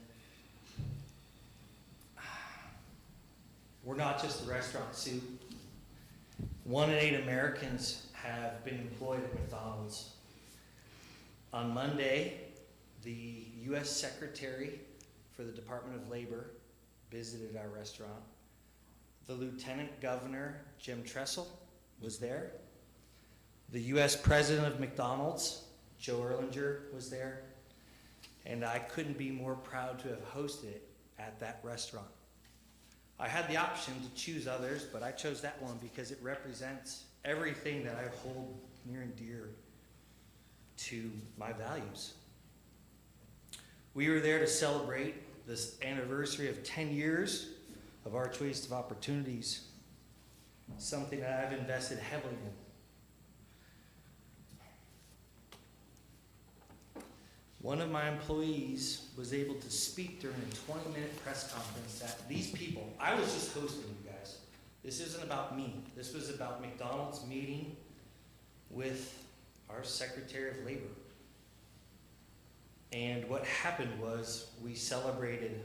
S13: we're not just a restaurant soup. 1 in 8 Americans have been employed at McDonald's. On Monday, the U.S. Secretary for the Department of Labor visited our restaurant. The Lieutenant Governor, Jim Tressel, was there. The U.S. President of McDonald's, Joe Erlinger, was there. And I couldn't be more proud to have hosted it at that restaurant. I had the option to choose others, but I chose that one because it represents everything that I hold near and dear to my values. We were there to celebrate this anniversary of 10 years of Arch Waste of Opportunities, something that I've invested heavily in. One of my employees was able to speak during a 20-minute press conference that these people, I was just hosting you guys. This isn't about me. This was about McDonald's meeting with our Secretary of Labor. And what happened was we celebrated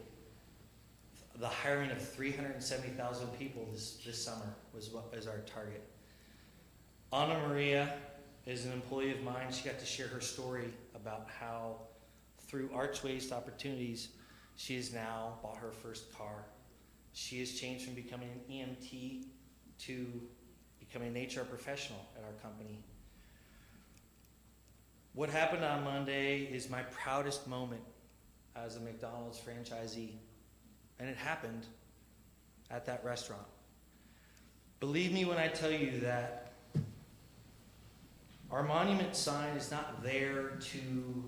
S13: the hiring of 370,000 people this summer was our target. Anna Maria is an employee of mine. She got to share her story about how through Arch Waste Opportunities, she has now bought her first car. She has changed from becoming an EMT to becoming an HR professional at our company. What happened on Monday is my proudest moment as a McDonald's franchisee, and it happened at that restaurant. Believe me when I tell you that our monument sign is not there to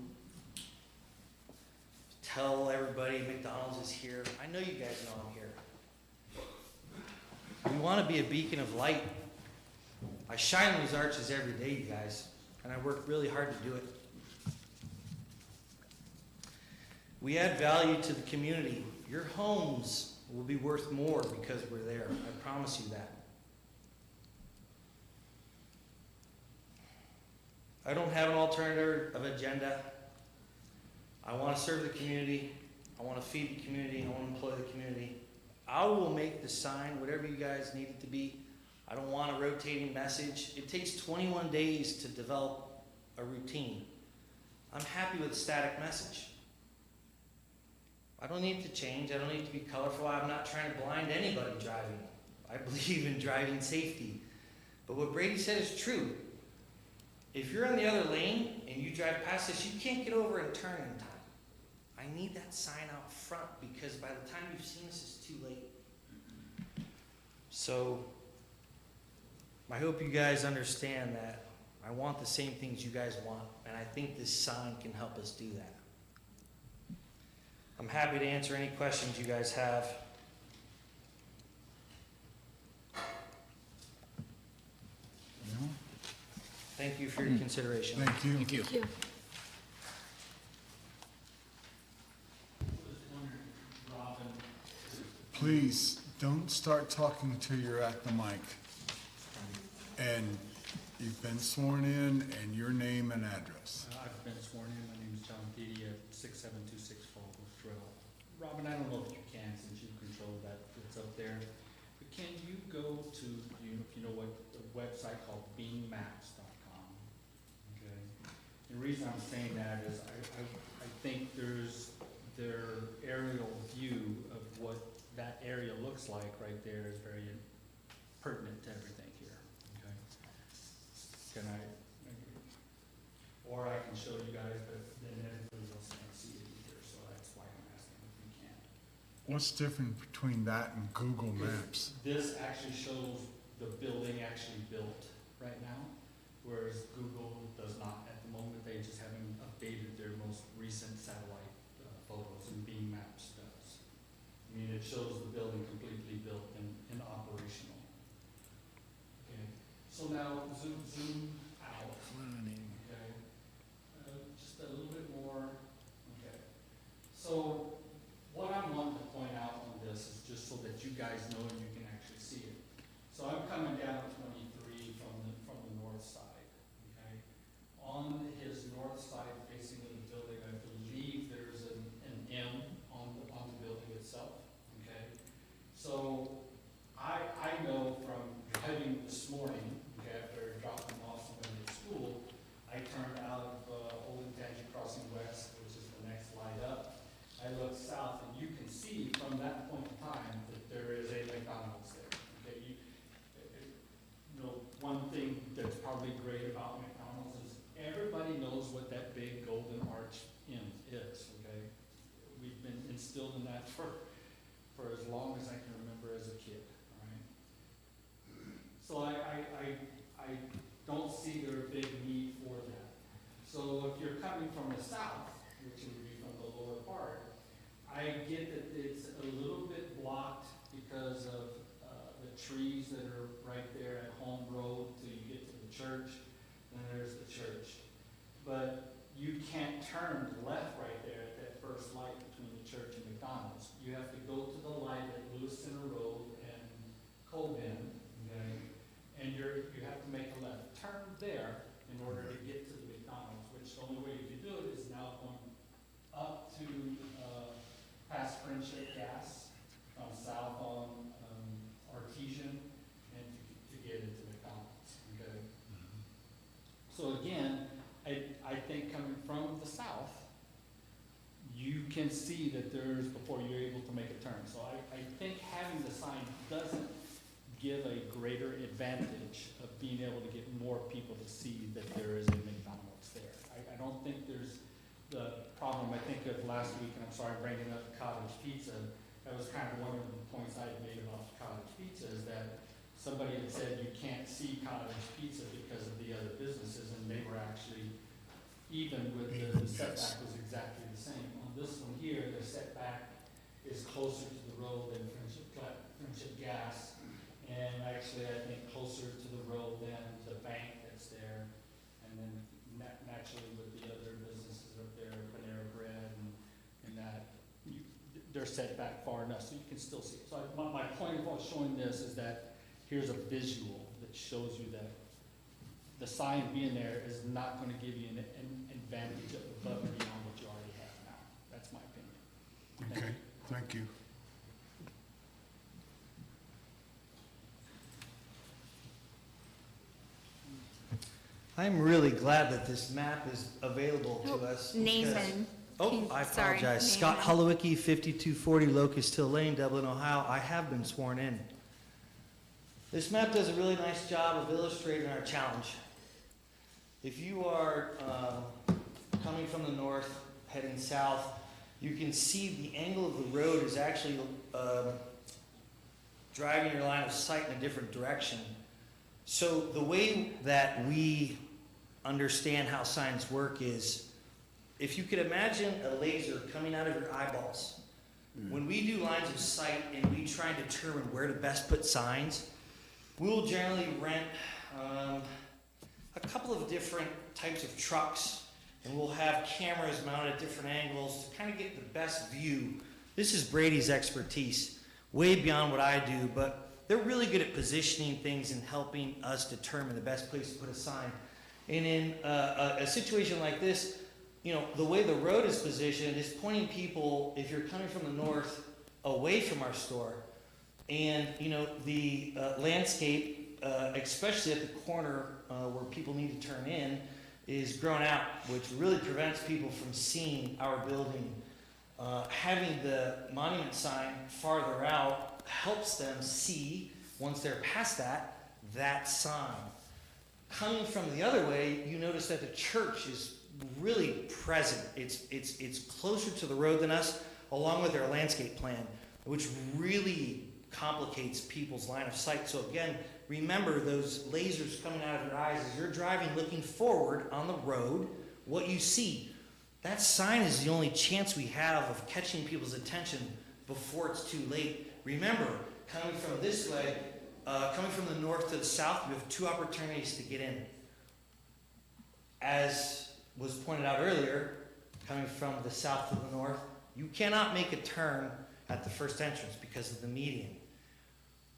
S13: tell everybody McDonald's is here. I know you guys know I'm here. We want to be a beacon of light. I shine these arches every day, you guys, and I work really hard to do it. We add value to the community. Your homes will be worth more because we're there. I promise you that. I don't have an alternative agenda. I want to serve the community. I want to feed the community. I want to employ the community. I will make the sign whatever you guys need it to be. I don't want a rotating message. It takes 21 days to develop a routine. I'm happy with a static message. I don't need to change. I don't need to be colorful. I'm not trying to blind anybody driving. I believe in driving safety. But what Brady said is true. If you're in the other lane and you drive past this, you can't get over and turn in time. I need that sign out front because by the time you've seen this, it's too late. So I hope you guys understand that I want the same things you guys want, and I think this sign can help us do that. I'm happy to answer any questions you guys have. Thank you for your consideration.
S1: Thank you.
S5: Thank you.
S8: Robin,
S1: Please, don't start talking till you're at the mic. And you've been sworn in, and your name and address.
S8: I've been sworn in. My name is John Didi at 6726 Fallbrook Trail. Robin, I don't know if you can, since you control that, it's up there. But can you go to, if you know what, a website called beammaps.com? Okay? The reason I'm saying that is I think their aerial view of what that area looks like right there is very pertinent to everything here, okay? Can I, or I can show you guys, but then everybody else can't see it either, so that's why I'm asking if we can.
S1: What's different between that and Google Maps?
S8: This actually shows the building actually built right now, whereas Google does not at the moment. They just haven't updated their most recent satellite photos, and Beam Maps does. I mean, it shows the building completely built and operational. Okay, so now zoom out. Okay, just a little bit more. Okay, so what I'm wanting to point out on this is just so that you guys know and you can actually see it. So I'm coming down 23 from the north side. Okay, on his north side, facing the building, I believe there's an M on the building itself. Okay, so I know from driving this morning, okay, after dropping off somebody at school, I turned out of Old Intangi Crossing West, which is the next light up. I look south, and you can see from that point in time that there is a McDonald's there. Okay, you know, one thing that's probably great about McDonald's is everybody knows what that big golden arch inn is. Okay, we've been instilled in that for as long as I can remember as a kid. All right, so I don't see there a big need for that. So if you're coming from the south, which would be from the lower part, I get that it's a little bit blocked because of the trees that are right there at Home Road till you get to the church, and there's the church. But you can't turn left right there at that first light between the church and McDonald's. You have to go to the light at Lewis Center Road and Colvin, okay? And you have to make a left turn there in order to get to the McDonald's, which the only way you can do it is now going up to past Friendship Gas, south on Artesian, and to get into McDonald's. Okay. So again, I think coming from the south, you can see that there's, before you're able to make a turn. So I think having the sign doesn't give a greater advantage of being able to get more people to see that there is a McDonald's there. I don't think there's the problem. I think of last week, and I'm sorry I'm bringing up cottage pizza, that was kind of one of the points I had made about cottage pizza, is that somebody had said you can't see cottage pizza because of the other businesses, and they were actually even with the setback was exactly the same. On this one here, the setback is closer to the road than Friendship Gas, and actually I think closer to the road than the bank that's there, and then naturally with the other businesses up there, Panera Bread and that, they're set back far enough so you can still see it. So my point of showing this is that here's a visual that shows you that the sign being there is not going to give you an advantage above and beyond what you already have now. That's my opinion.
S1: Okay, thank you.
S13: I'm really glad that this map is available to us.
S3: Name
S13: because-
S3: and.
S13: Oh, I
S3: sorry,
S13: apologize.
S3: name
S13: Scott
S3: and-
S13: Holowicki, 5240 Locust Hill Lane, Dublin, Ohio. I have been sworn in. This map does a really nice job of illustrating our challenge. If you are coming from the north, heading south, you can see the angle of the road is actually driving your line of sight in a different direction. So the way that we understand how signs work is, if you could imagine a laser coming out of your eyeballs, when we do lines of sight and we try and determine where to best put signs, we'll generally rent a couple of different types of trucks, and we'll have cameras mounted at different angles to kind of get the best view. This is Brady's expertise, way beyond what I do, but they're really good at positioning things and helping us determine the best place to put a sign. And in a situation like this, you know, the way the road is positioned is pointing people, if you're coming from the north, away from our store. And, you know, the landscape, especially at the corner where people need to turn in, is grown out, which really prevents people from seeing our building. Having the monument sign farther out helps them see, once they're past that sign. Coming from the other way, you notice that the church is really present. It's closer to the road than us, along with their landscape plan, which really complicates people's line of sight. So again, remember those lasers coming out of your eyes as you're driving, looking forward on the road, what you see. That sign is the only chance we have of catching people's attention before it's too late. Remember, coming from this way, coming from the north to the south, we have two opportunities to get in. As was pointed out earlier, coming from the south to the north, you cannot make a turn at the first entrance because of the median.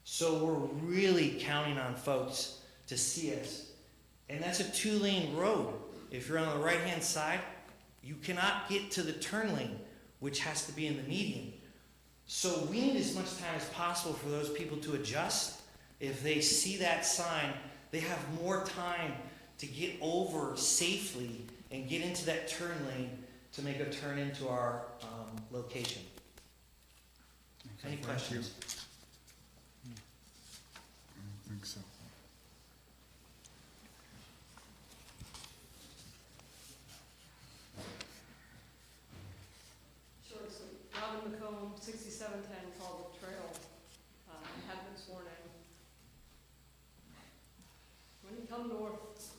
S13: So we're really counting on folks to see us. And that's a 2-lane road. If you're on the right-hand side, you cannot get to the turn lane, which has to be in the median. So we need as much time as possible for those people to adjust. If they see that sign, they have more time to get over safely and get into that turn lane to make a turn into our location. Any
S1: Thank
S13: questions?
S1: you. I don't think so.
S12: Sure, so Robin McComb, 6710 Caldwell Trail, have been sworn in. When you come north,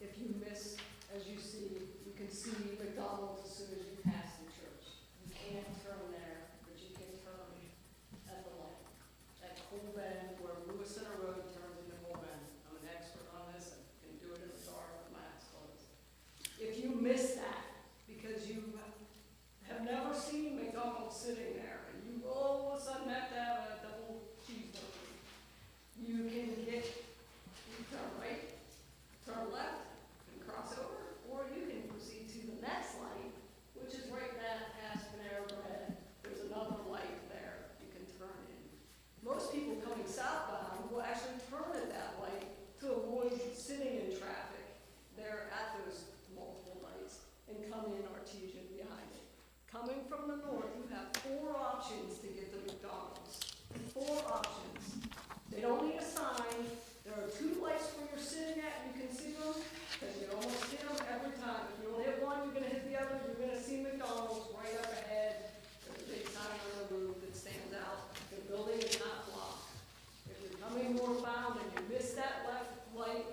S12: if you miss, as you see, you can see McDonald's as soon as you pass the church. You can't turn there, but you can turn at the light. At Cool Bend, where Lewis Center Road turns into Cool Bend. I'm an expert on this, I can do it in the dark with my eyes closed. If you miss that, because you have never seen McDonald's sitting there, and you all of a sudden have to have a double cheeseburger, you can turn right, turn left, and cross over, or you can proceed to the next light, which is right past Panera Bread. There's another light there you can turn in. Most people coming southbound will actually turn at that light to avoid sitting in traffic there at those multiple lights and come in artesian behind it. Coming from the north, you have 4 options to get to McDonald's. 4 options. They don't need a sign. There are 2 lights where you're sitting at, and you can see them, because you almost hit them every time. If you only hit one, you're gonna hit the other, you're gonna see McDonald's right up ahead. There's a big sign on the roof that stands out. The building is not blocked. If you're coming northbound and you miss that left light,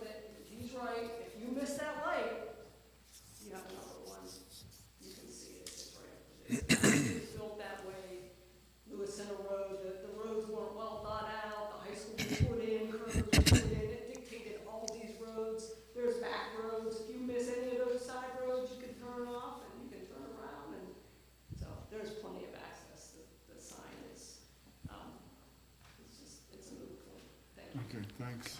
S12: he's right, if you miss that light, you have another one. You can see it, it's right up there. It's built that way. Lewis Center Road, the roads weren't well thought out, the high school was put in, curves were put in, it dictated all these roads. There's back roads, if you miss any of those side roads, you can turn off and you can turn around, and so there's plenty of access. The sign is, it's a moot point. Thank you.
S1: Okay, thanks.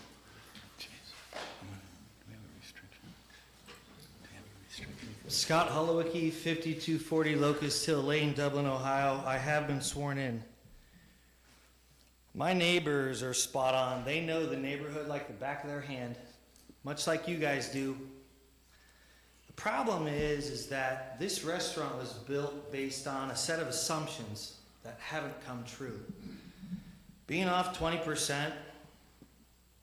S13: Scott Holowicki, 5240 Locust Hill Lane, Dublin, Ohio. I have been sworn in. My neighbors are spot on. They know the neighborhood like the back of their hand, much like you guys do. The problem is that this restaurant was built based on a set of assumptions that haven't come true. Being off 20%,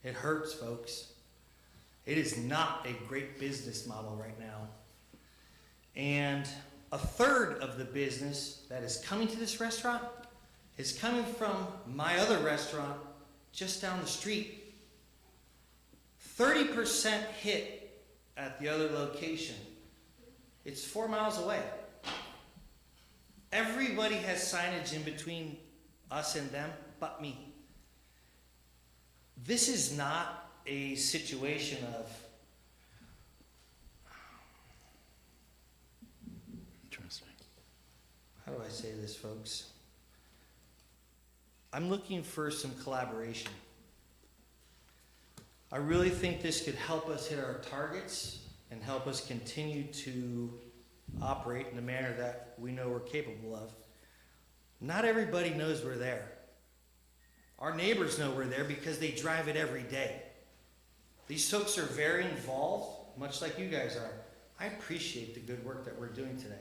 S13: it hurts, folks. It is not a great business model right now. And a third of the business that is coming to this restaurant is coming from my other restaurant just down the street. 30% hit at the other location. It's 4 miles away. Everybody has signage in between us and them but me. This is not a situation of,
S5: Interesting.
S13: how do I say this, folks? I'm looking for some collaboration. I really think this could help us hit our targets and help us continue to operate in the manner that we know we're capable of. Not everybody knows we're there. Our neighbors know we're there because they drive it every day. These folks are very involved, much like you guys are. I appreciate the good work that we're doing today.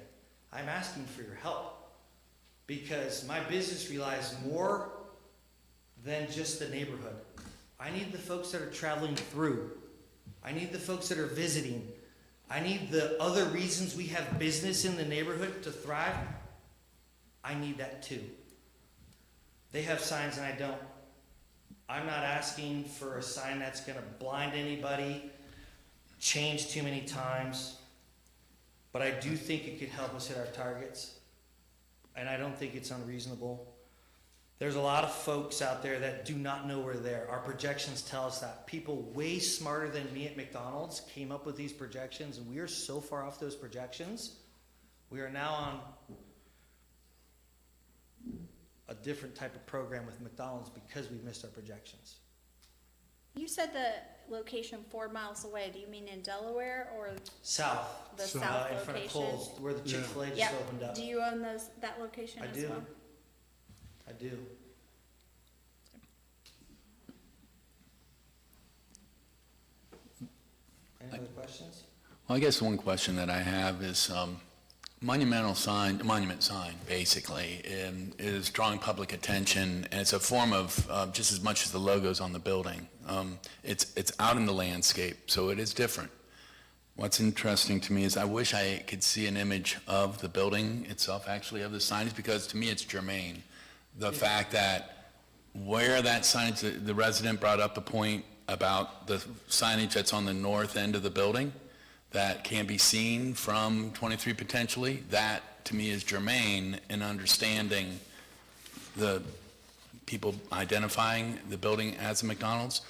S13: I'm asking for your help because my business relies more than just the neighborhood. I need the folks that are traveling through. I need the folks that are visiting. I need the other reasons we have business in the neighborhood to thrive. I need that too. They have signs and I don't. I'm not asking for a sign that's gonna blind anybody, change too many times, but I do think it could help us hit our targets. And I don't think it's unreasonable. There's a lot of folks out there that do not know we're there. Our projections tell us that. People way smarter than me at McDonald's came up with these projections, and we are so far off those projections. We are now on a different type of program with McDonald's because we've missed our projections.
S3: You said the location 4 miles away. Do you mean in Delaware or
S13: South,
S3: the south
S13: in front of
S3: location?
S13: Kohl's, where the Chick-fil-A just
S3: Yep.
S13: opened up.
S3: Do you own that location
S13: I
S3: as
S13: do.
S3: well?
S13: I do. Any other questions?
S5: Well, I guess one question that I have is, monument sign, basically, is drawing public attention, and it's a form of, just as much as the logos on the building. It's out in the landscape, so it is different. What's interesting to me is I wish I could see an image of the building itself, actually, of the signage, because to me it's germane. The fact that where that signage, the resident brought up a point about the signage that's on the north end of the building that can be seen from 23 potentially, that to me is germane in understanding the people identifying the building as a McDonald's.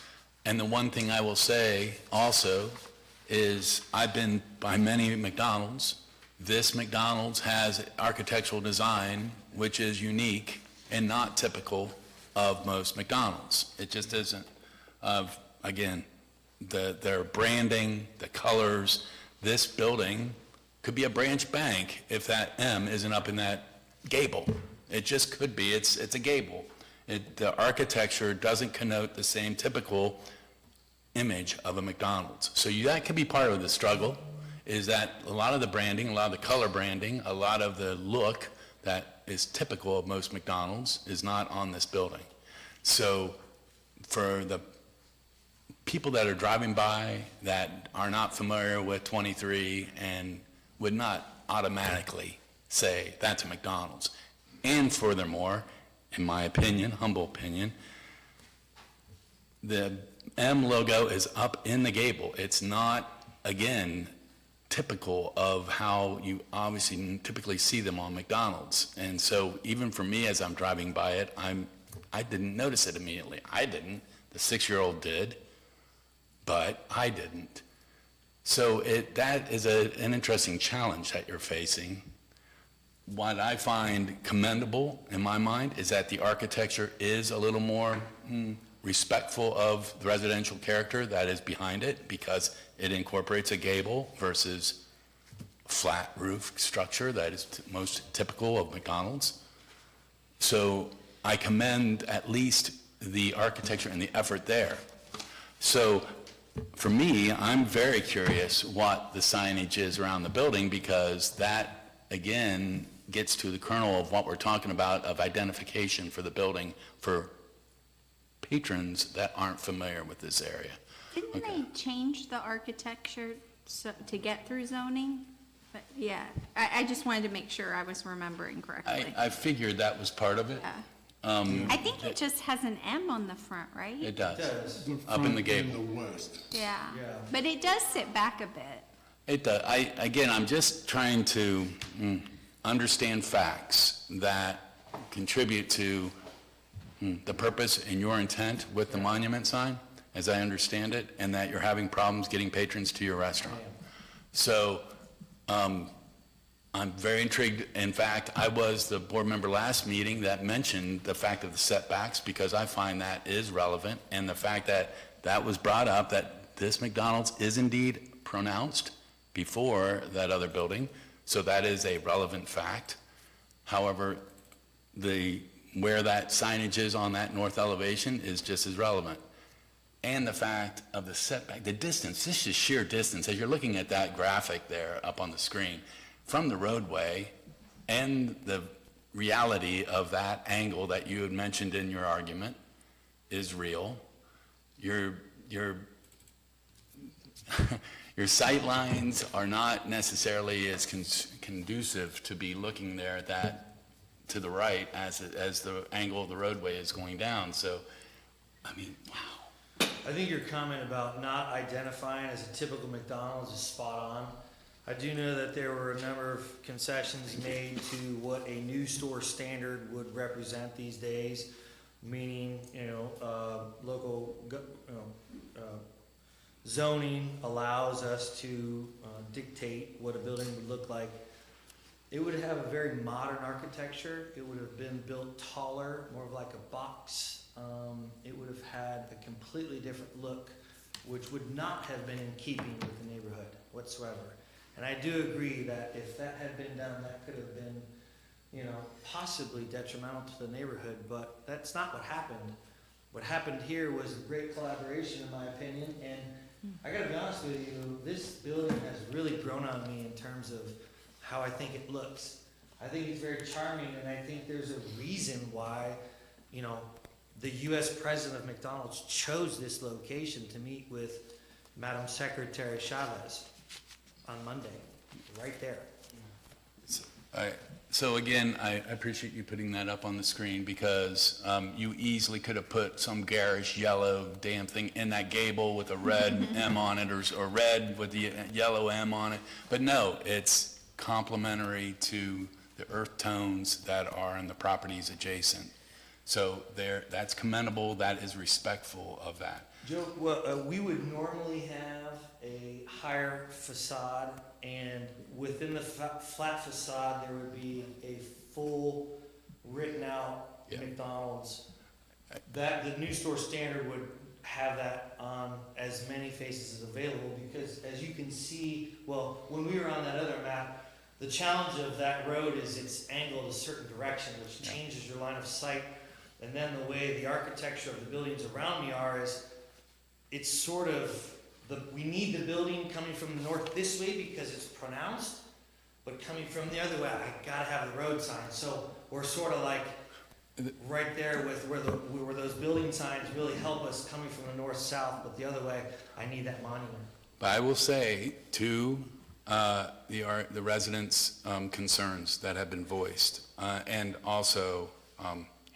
S5: And the one thing I will say also is I've been by many McDonald's. This McDonald's has architectural design which is unique and not typical of most McDonald's. It just isn't. Again, their branding, the colors. This building could be a branch bank if that M isn't up in that gable. It just could be. It's a gable. The architecture doesn't connote the same typical image of a McDonald's. So that could be part of the struggle, is that a lot of the branding, a lot of the color branding, a lot of the look that is typical of most McDonald's is not on this building. So for the people that are driving by that are not familiar with 23 and would not automatically say that's a McDonald's. And furthermore, in my opinion, humble opinion, the M logo is up in the gable. It's not, again, typical of how you obviously typically see them on McDonald's. And so even for me, as I'm driving by it, I didn't notice it immediately. I didn't. The 6-year-old did, but I didn't. So that is an interesting challenge that you're facing. What I find commendable in my mind is that the architecture is a little more respectful of the residential character that is behind it, because it incorporates a gable versus flat roof structure that is most typical of McDonald's. So I commend at least the architecture and the effort there. So for me, I'm very curious what the signage is around the building, because that, again, gets to the kernel of what we're talking about, of identification for the building for patrons that aren't familiar with this area.
S3: Didn't they change the architecture to get through zoning? But yeah, I just wanted to make sure I was remembering correctly.
S5: I figured that was part of it.
S3: Yeah. I think it just has an M on the front, right?
S5: It does,
S13: does.
S5: up in the
S1: In
S5: gable.
S1: the west.
S3: Yeah.
S13: Yeah.
S3: But it does sit back a bit.
S5: It does. I'm just trying to understand facts that contribute to the purpose and your intent with the monument sign. as I understand it, and that you're having problems getting patrons to your restaurant. So, I'm very intrigued. In fact, I was the board member last meeting that mentioned the fact of the setbacks, because I find that is relevant, and the fact that that was brought up, that this McDonald's is indeed pronounced before that other building, so that is a relevant fact. However, where that signage is on that north elevation is just as relevant. And the fact of the setback, the distance, this is sheer distance, as you're looking at that graphic there up on the screen, from the roadway, and the reality of that angle that you had mentioned in your argument is real. Your sight lines are not necessarily as conducive to be looking there at that to the right as the angle of the roadway is going down. So, I mean, wow.
S13: I think your comment about not identifying as a typical McDonald's is spot on. I do know that there were a number of concessions made to what a new store standard would represent these days, meaning, local zoning allows us to dictate what a building would look like. It would have a very modern architecture. It would have been built taller, more of like a box. It would have had a completely different look, which would not have been in keeping with the neighborhood whatsoever. And I do agree that if that had been done, that could have been, possibly detrimental to the neighborhood, but that's not what happened. What happened here was a great collaboration, in my opinion, and I gotta be honest with you, this building has really grown on me in terms of how I think it looks. I think it's very charming, and I think there's a reason why, the U.S. president of McDonald's chose this location to meet with Madam Secretary Chavez on Monday, right there.
S5: So again, I appreciate you putting that up on the screen, because you easily could have put some garish yellow damn thing in that gable with a red M on it, or red with the yellow M on it. But no, it's complementary to the earth tones that are in the properties adjacent. So that's commendable, that is respectful of that.
S13: Joe, well, we would normally have a higher facade, and within the flat facade, there would be a full written out
S5: Yeah.
S13: McDonald's. That, the new store standard would have that on as many faces as available, because as you can see, well, when we were on that other map, the challenge of that road is it's angled a certain direction, which changes your line of sight. And then the way the architecture of the buildings around me are is, it's sort of, we need the building coming from the north this way because it's pronounced, but coming from the other way, I gotta have the road sign. So we're sort of like right there with where those building signs really help us coming from the north-south, but the other way, I need that monument.
S5: But I will say to the residents' concerns that have been voiced, and also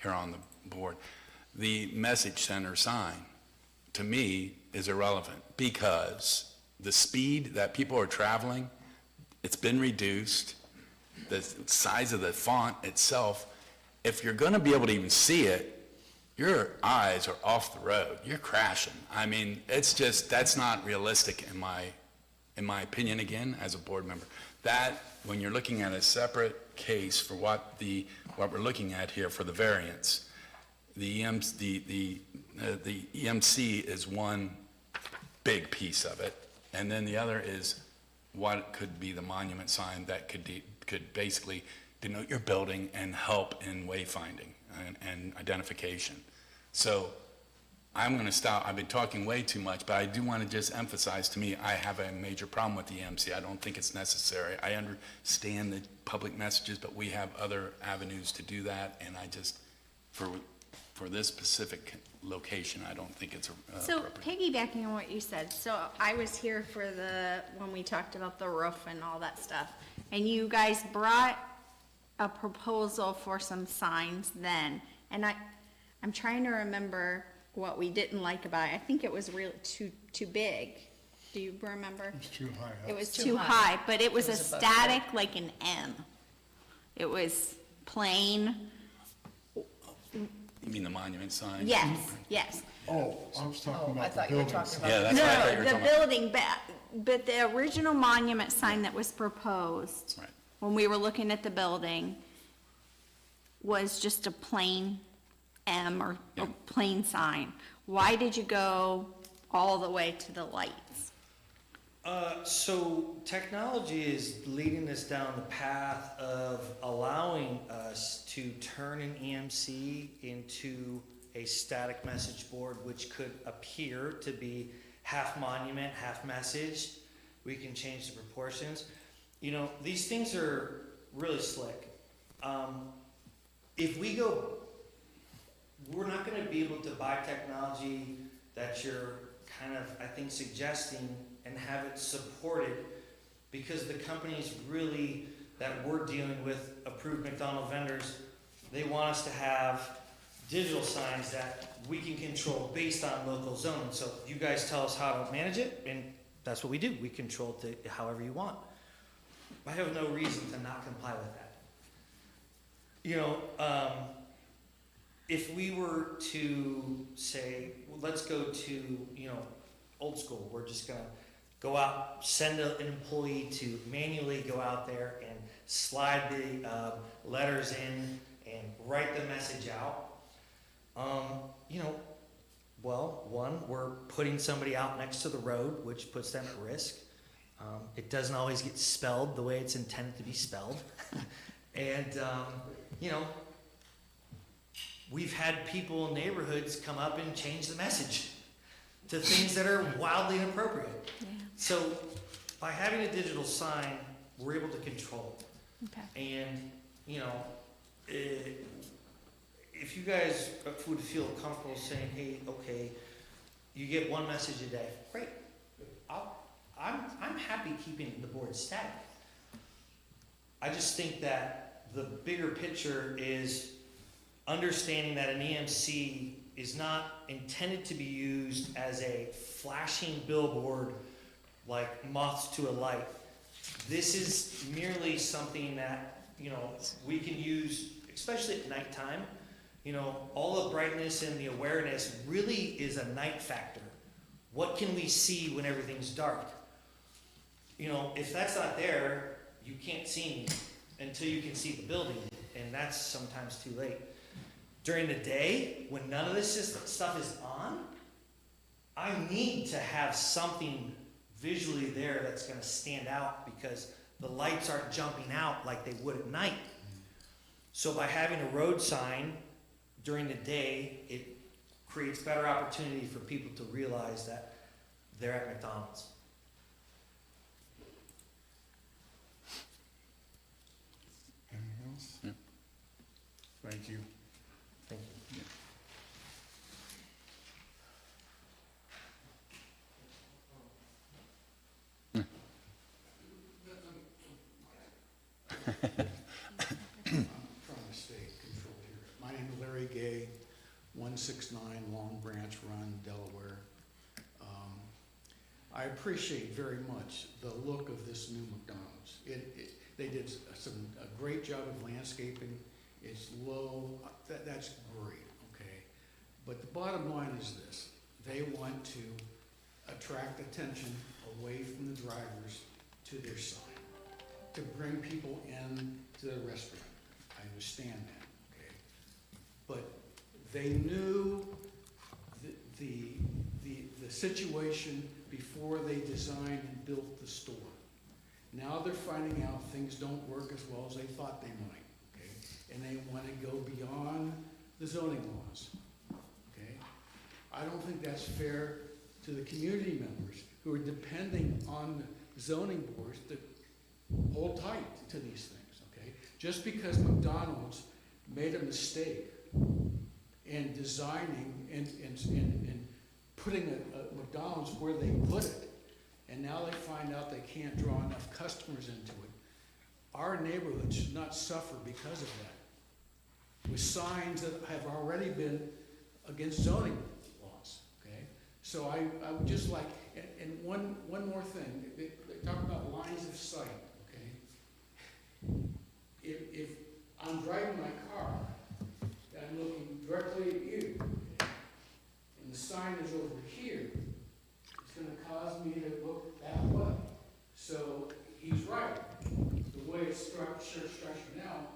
S5: here on the board, the message center sign, to me, is irrelevant, because the speed that people are traveling, it's been reduced. The size of the font itself, if you're going to be able to even see it, your eyes are off the road. You're crashing. I mean, it's just, that's not realistic in my opinion, again, as a board member. That, when you're looking at a separate case for what we're looking at here for the variance, the EMC is one big piece of it, and then the other is what could be the monument sign that could basically denote your building and help in wayfinding and identification. So I'm going to stop. I've been talking way too much, but I do want to just emphasize, to me, I have a major problem with the EMC. I don't think it's necessary. I understand the public messages, but we have other avenues to do that, and I just, for this specific location, I don't think it's
S3: So
S5: appropriate.
S3: piggybacking on what you said, so I was here for when we talked about the roof and all that stuff, and you guys brought a proposal for some signs then, and I'm trying to remember what we didn't like about it. I think it was really too big. Do you remember?
S1: It's too high up.
S3: It was too high, but it was a static, like an M. It was plain.
S5: You mean the monument sign?
S3: Yes, yes.
S1: Oh, I was talking
S6: Oh, I
S1: about the
S6: thought you were
S1: building
S6: talking
S1: sign.
S6: about.
S5: Yeah, that's what I thought you
S3: No,
S5: were
S3: the
S5: talking about.
S3: building, but the original monument sign that was proposed
S5: Right.
S3: when we were looking at the building was just a plain M or a
S5: Yeah.
S3: plain sign. Why did you go all the way to the lights?
S13: So technology is leading us down the path of allowing us to turn an EMC into a static message board, which could appear to be half monument, half message. We can change the proportions. You know, these things are really slick. If we go, we're not gonna be able to buy technology that you're kind of, I think, suggesting and have it supported, because the companies really, that we're dealing with, approved McDonald vendors, they want us to have digital signs that we can control based on local zoning. So you guys tell us how to manage it, and that's what we do. We control it to however you want. I have no reason to not comply with that. You know, if we were to say, well, let's go to, you know, old school, we're just gonna go out, send an employee to manually go out there and slide the letters in and write the message out. You know, well, one, we're putting somebody out next to the road, which puts them at risk. It doesn't always get spelled the way it's intended to be spelled. And, you know, we've had people in neighborhoods come up and change the message to things that are wildly inappropriate.
S3: Yeah,
S13: So by having a digital sign, we're able to control it.
S3: okay.
S13: And, you know, if you guys would feel comfortable saying, hey, okay, you get one message a day, great. I'm happy keeping the board static. I just think that the bigger picture is understanding that an EMC is not intended to be used as a flashing billboard like moths to a light. This is merely something that, you know, we can use, especially at nighttime. You know, all the brightness and the awareness really is a night factor. What can we see when everything's dark? You know, if that's not there, you can't see me until you can see the building, and that's sometimes too late. During the day, when none of this stuff is on, I need to have something visually there that's gonna stand out because the lights aren't jumping out like they would at night. So by having a road sign during the day, it creates better opportunity for people to realize that they're at McDonald's.
S1: Anything else?
S5: Yeah.
S1: Thank you.
S13: Thank you.
S9: I'm trying to stay controlled here. My name is Larry Gay, 169 Long Branch Run, Delaware. I appreciate very much the look of this new McDonald's. They did a great job of landscaping. It's low, that's great, okay? But the bottom line is this: they want to attract attention away from the drivers to their sign, to bring people in to the restaurant. I understand that, okay? But they knew the situation before they designed and built the store. Now they're finding out things don't work as well as they thought they might, okay? And they want to go beyond the zoning laws, okay? I don't think that's fair to the community members who are depending on the zoning boards to hold tight to these things, okay? Just because McDonald's made a mistake in designing and putting a McDonald's where they put it, and now they find out they can't draw enough customers into it, our neighborhood should not suffer because of that, with signs that have already been against zoning laws, okay? So I would just like, and one more thing, they talk about lines of sight, okay? If I'm driving my car, I'm looking directly at you, and the sign is over here, it's gonna cause me to look that way. So he's right. The way it's structured now,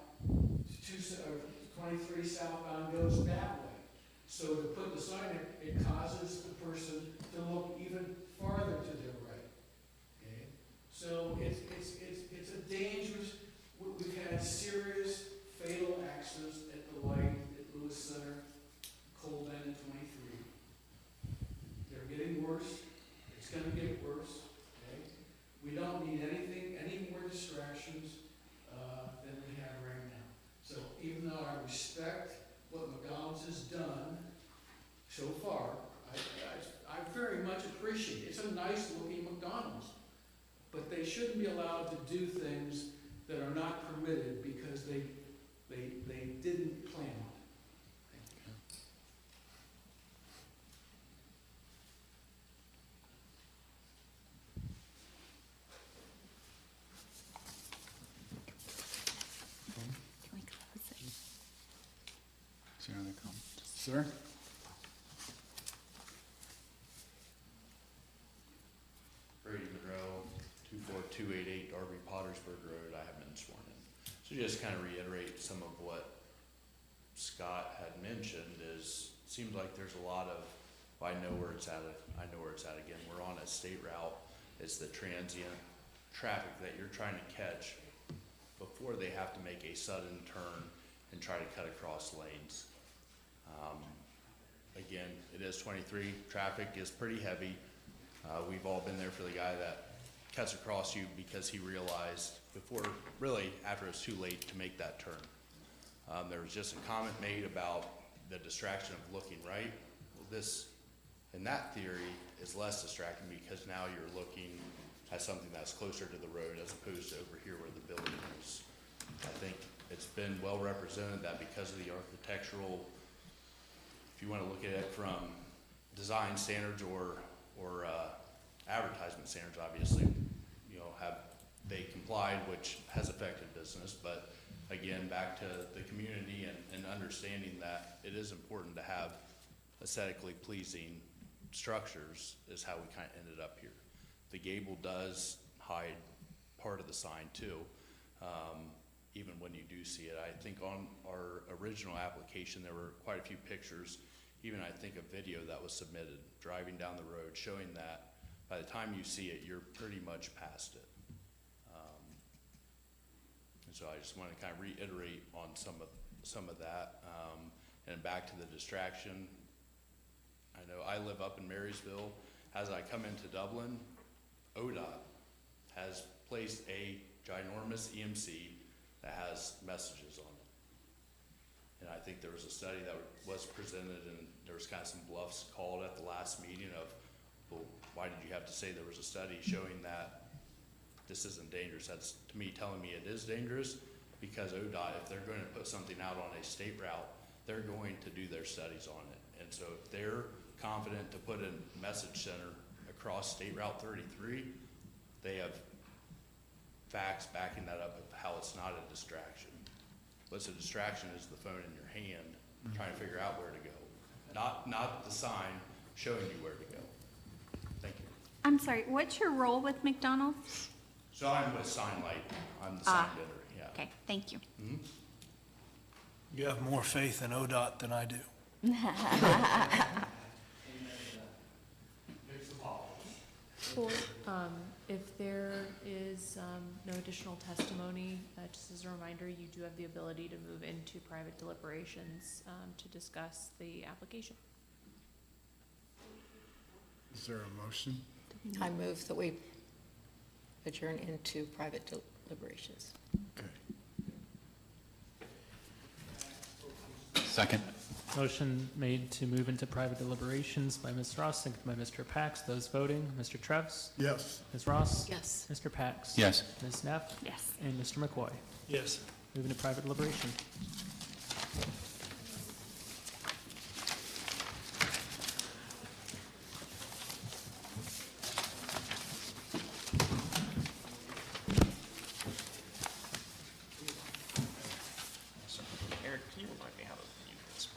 S9: 23 southbound goes that way. So to put the sign there, it causes the person to look even farther to their right. Okay? So it's a dangerous, we've had serious fatal accidents at the light at Lewis Center, Cold Bend and 23. They're getting worse. It's gonna get worse. Okay? We don't need any more distractions than we have right now. So even though I respect what McDonald's has done so far, I very much appreciate it. It's a nice looking McDonald's, but they shouldn't be allowed to do things that are not permitted because they didn't plan on it. Thank you.
S3: Can we close it?
S5: Is there another comment?
S1: Sir?
S11: Brady Monroe, 24288 Darby Pottersburg Road, I have been sworn in. So just kind of reiterate some of what Scott had mentioned is, seems like there's a lot of, I know where it's at again, we're on a state route, it's the transient traffic that you're trying to catch before they have to make a sudden turn and try to cut across lanes. Again, it is 23, traffic is pretty heavy. We've all been there for the guy that cuts across you because he realized before, really, after it's too late to make that turn. There was just a comment made about the distraction of looking right. Well, this, in that theory, is less distracting because now you're looking at something that's closer to the road as opposed to over here where the building is. I think it's been well represented that because of the architectural, if you want to look at it from design standards or advertisement standards, obviously, you know, have they complied, which has affected business. But again, back to the community and understanding that it is important to have aesthetically pleasing structures is how we kind of ended up here. The gable does hide part of the sign too, even when you do see it. I think on our original application, there were quite a few pictures, even I think a video that was submitted driving down the road showing that by the time you see it, you're pretty much past it. And so I just want to kind of reiterate on some of that. And back to the distraction, I know I live up in Marysville. As I come into Dublin, ODOT has placed a ginormous EMC that has messages on it. And I think there was a study that was presented, and there was kind of some bluffs called at the last meeting of, well, why did you have to say there was a study showing that this isn't dangerous? That's, to me, telling me it is dangerous, because ODOT, if they're going to put something out on a state route, they're going to do their studies on it. And so if they're confident to put a message center across State Route 33, they have facts backing that up of how it's not a distraction. What's a distraction is the phone in your hand, trying to figure out where to go. Not the sign showing you where to go. Thank you.
S3: I'm sorry, what's your role with McDonald's?
S11: So I'm with Sign Light. I'm the sign bidder, yeah.
S3: Okay, thank you.
S14: You have more faith in ODOT than I do.
S10: If there is no additional testimony, just as a reminder, you do have the ability to move into private deliberations to discuss the application.
S1: Is there a motion?
S6: I move that we adjourn into private deliberations.
S1: Okay.
S5: Second?
S2: Motion made to move into private deliberations by Ms. Ross, seconded by Mr. Pax. Those voting, Mr. Treves?
S1: Yes.
S2: Ms. Ross?
S6: Yes.
S2: Mr. Pax?
S5: Yes.
S2: Ms. Neff?
S3: Yes.
S2: And Mr. McCoy?
S14: Yes.
S2: Moving to private deliberation.
S7: Eric, can you remind me how to mute this?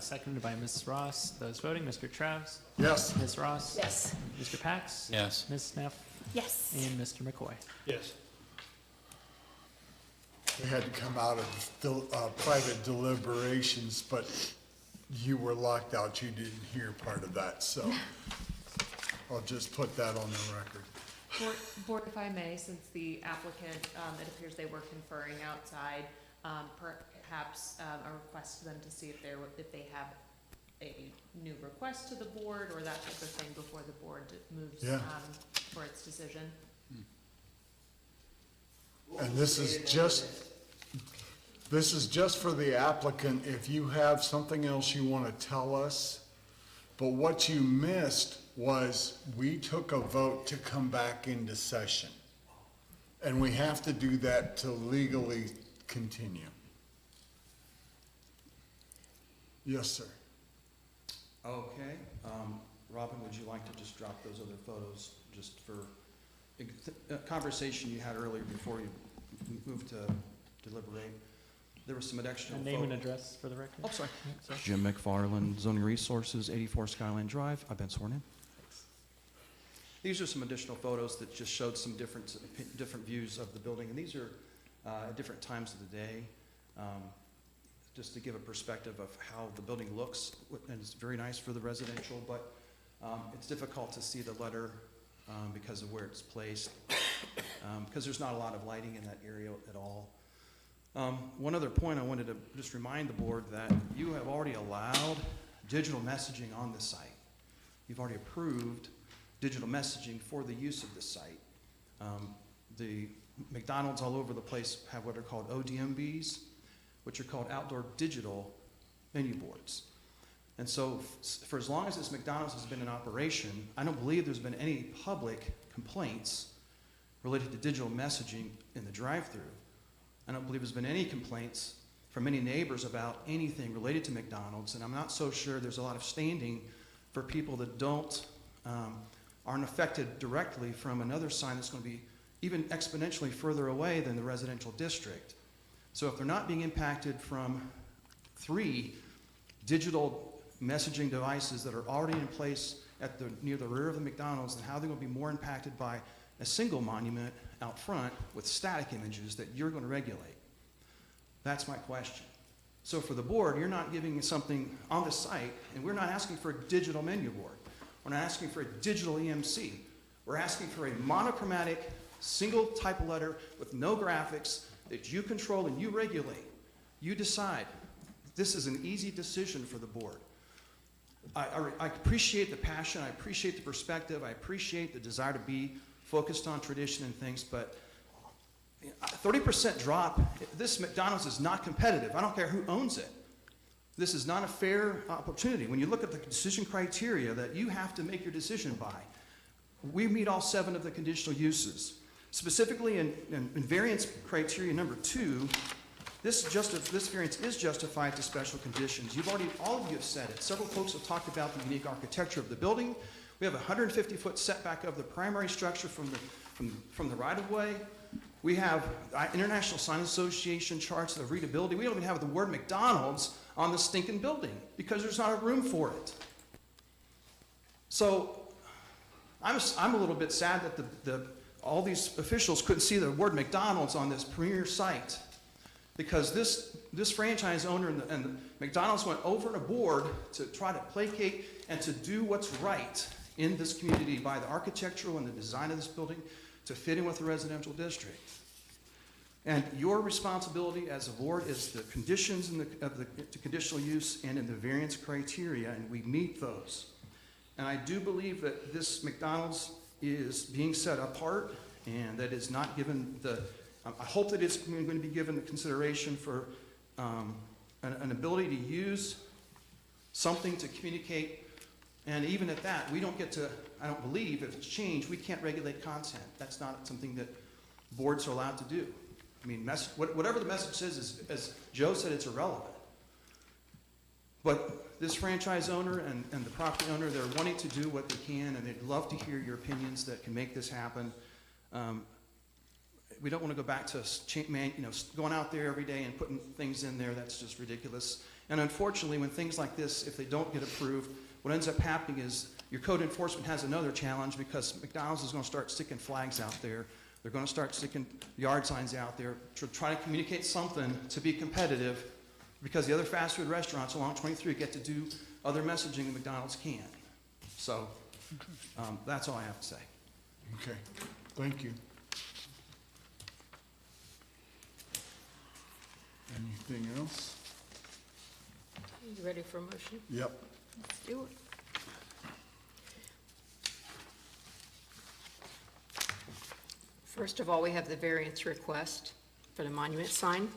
S2: Seconded by Ms. Ross. Those voting, Mr. Travs?
S1: Yes.
S2: Ms. Ross?
S6: Yes.
S2: Mr. Pax?
S5: Yes.
S2: Ms. Neff?
S3: Yes.
S2: And Mr. McCoy?
S14: Yes.
S1: We had to come out of private deliberations, but you were locked out. You didn't hear part of that, so I'll just put that on the record.
S10: Board, if I may, since the applicant, it appears they were conferring outside, perhaps a request to them to see if they have a new request to the board or that type of thing before the board moves
S1: Yeah.
S10: for its decision.
S1: And this is just for the applicant, if you have something else you want to tell us. But what you missed was we took a vote to come back into session. And we have to do that to legally continue. Yes, sir.
S4: Okay, Robin, would you like to just drop those other photos just for a conversation you had earlier before you moved to deliberate? There was some additional
S2: A name and
S4: photos.
S2: address for the record?
S4: Oh, sorry.
S2: Sorry.
S4: Jim McFarland, Zoning Resources, 84 Skyline Drive. I've been sworn in. These are some additional photos that just showed some different views of the building, and these are at different times of the day, just to give a perspective of how the building looks. And it's very nice for the residential, but it's difficult to see the letter because of where it's placed, because there's not a lot of lighting in that area at all. One other point I wanted to just remind the board that you have already allowed digital messaging on the site. You've already approved digital messaging for the use of the site. The McDonald's all over the place have what are called ODMBs, which are called outdoor digital menu boards. And so for as long as this McDonald's has been in operation, I don't believe there's been any public complaints related to digital messaging in the drive-thru. I don't believe there's been any complaints from any neighbors about anything related to McDonald's, and I'm not so sure there's a lot of standing for people that aren't affected directly from another sign that's going to be even exponentially further away than the residential district. So if they're not being impacted from 3 digital messaging devices that are already in place near the rear of the McDonald's, then how are they going to be more impacted by a single monument out front with static images that you're going to regulate? That's my question. So for the board, you're not giving something on the site, and we're not asking for a digital menu board. We're not asking for a digital EMC. We're asking for a monochromatic, single type of letter with no graphics that you control and you regulate. You decide. This is an easy decision for the board. I appreciate the passion, I appreciate the perspective, I appreciate the desire to be focused on tradition and things, but 30% drop, this McDonald's is not competitive. I don't care who owns it. This is not a fair opportunity. When you look at the decision criteria that you have to make your decision by, we meet all 7 of the conditional uses. Specifically in variance criteria number 2, this variance is justified to special conditions. All of you have said it. Several folks have talked about the unique architecture of the building. We have a 150-foot setback of the primary structure from the right-of-way. We have International Sign Association charts of readability. We don't even have the word McDonald's on the stinking building because there's not a room for it. So I'm a little bit sad that all these officials couldn't see the word McDonald's on this premier site, because this franchise owner and the McDonald's went over and aboard to try to placate and to do what's right in this community by the architectural and the design of this building to fit in with the residential district. And your responsibility as a board is the conditions of the conditional use and in the variance criteria, and we meet those. And I do believe that this McDonald's is being set apart, and that is not given I hope that it's going to be given the consideration for an ability to use something to communicate. And even at that, we don't get to, I don't believe, if it's changed, we can't regulate content. That's not something that boards are allowed to do. I mean, whatever the message says, as Joe said, it's irrelevant. But this franchise owner and the property owner, they're wanting to do what they can, and they'd love to hear your opinions that can make this happen. We don't want to go back to going out there every day and putting things in there. That's just ridiculous. And unfortunately, when things like this, if they don't get approved, what ends up happening is your code enforcement has another challenge because McDonald's is going to start sticking flags out there. They're going to start sticking yard signs out there to try to communicate something to be competitive because the other fast food restaurants along 23 get to do other messaging than McDonald's can. So that's all I have to say.
S1: Okay, thank you. Anything else?
S6: You ready for a motion?
S1: Yep.
S6: Let's do it. First of all, we have the variance request for the monument sign.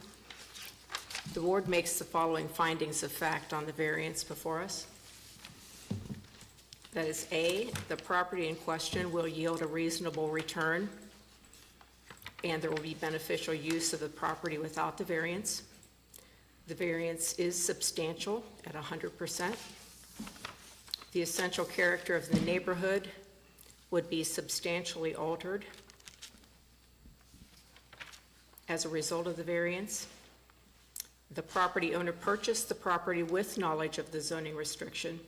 S6: The board makes the following findings of fact on the variance before us. That is, A, the property in question will yield a reasonable return, and there will be beneficial use of the property without the variance. The variance is substantial at 100%. The essential character of the neighborhood would be substantially altered as a result of the variance. The property owner purchased the property with knowledge of the zoning restriction,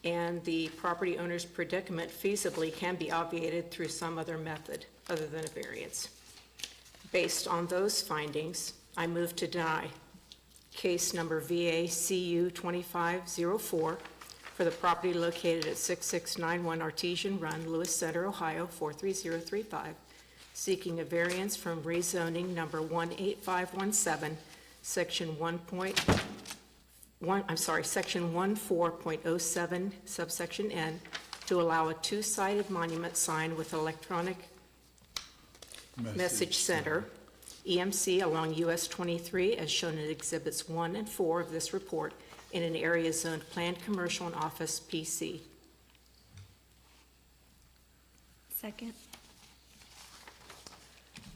S6: and the property owner's predicament feasibly can be obviated through some other method other than a variance. Based on those findings, I move to deny case number VACU 2504 for the property located at 6691 Artesian Run, Lewis Center, Ohio 43035, seeking a variance from rezoning number 18517, section 14.07, subsection N, to allow a two-sided monument sign with electronic message center, EMC, along US 23, as shown in Exhibits 1 and 4 of this report, in an area zoned planned commercial and office PC.
S3: Second.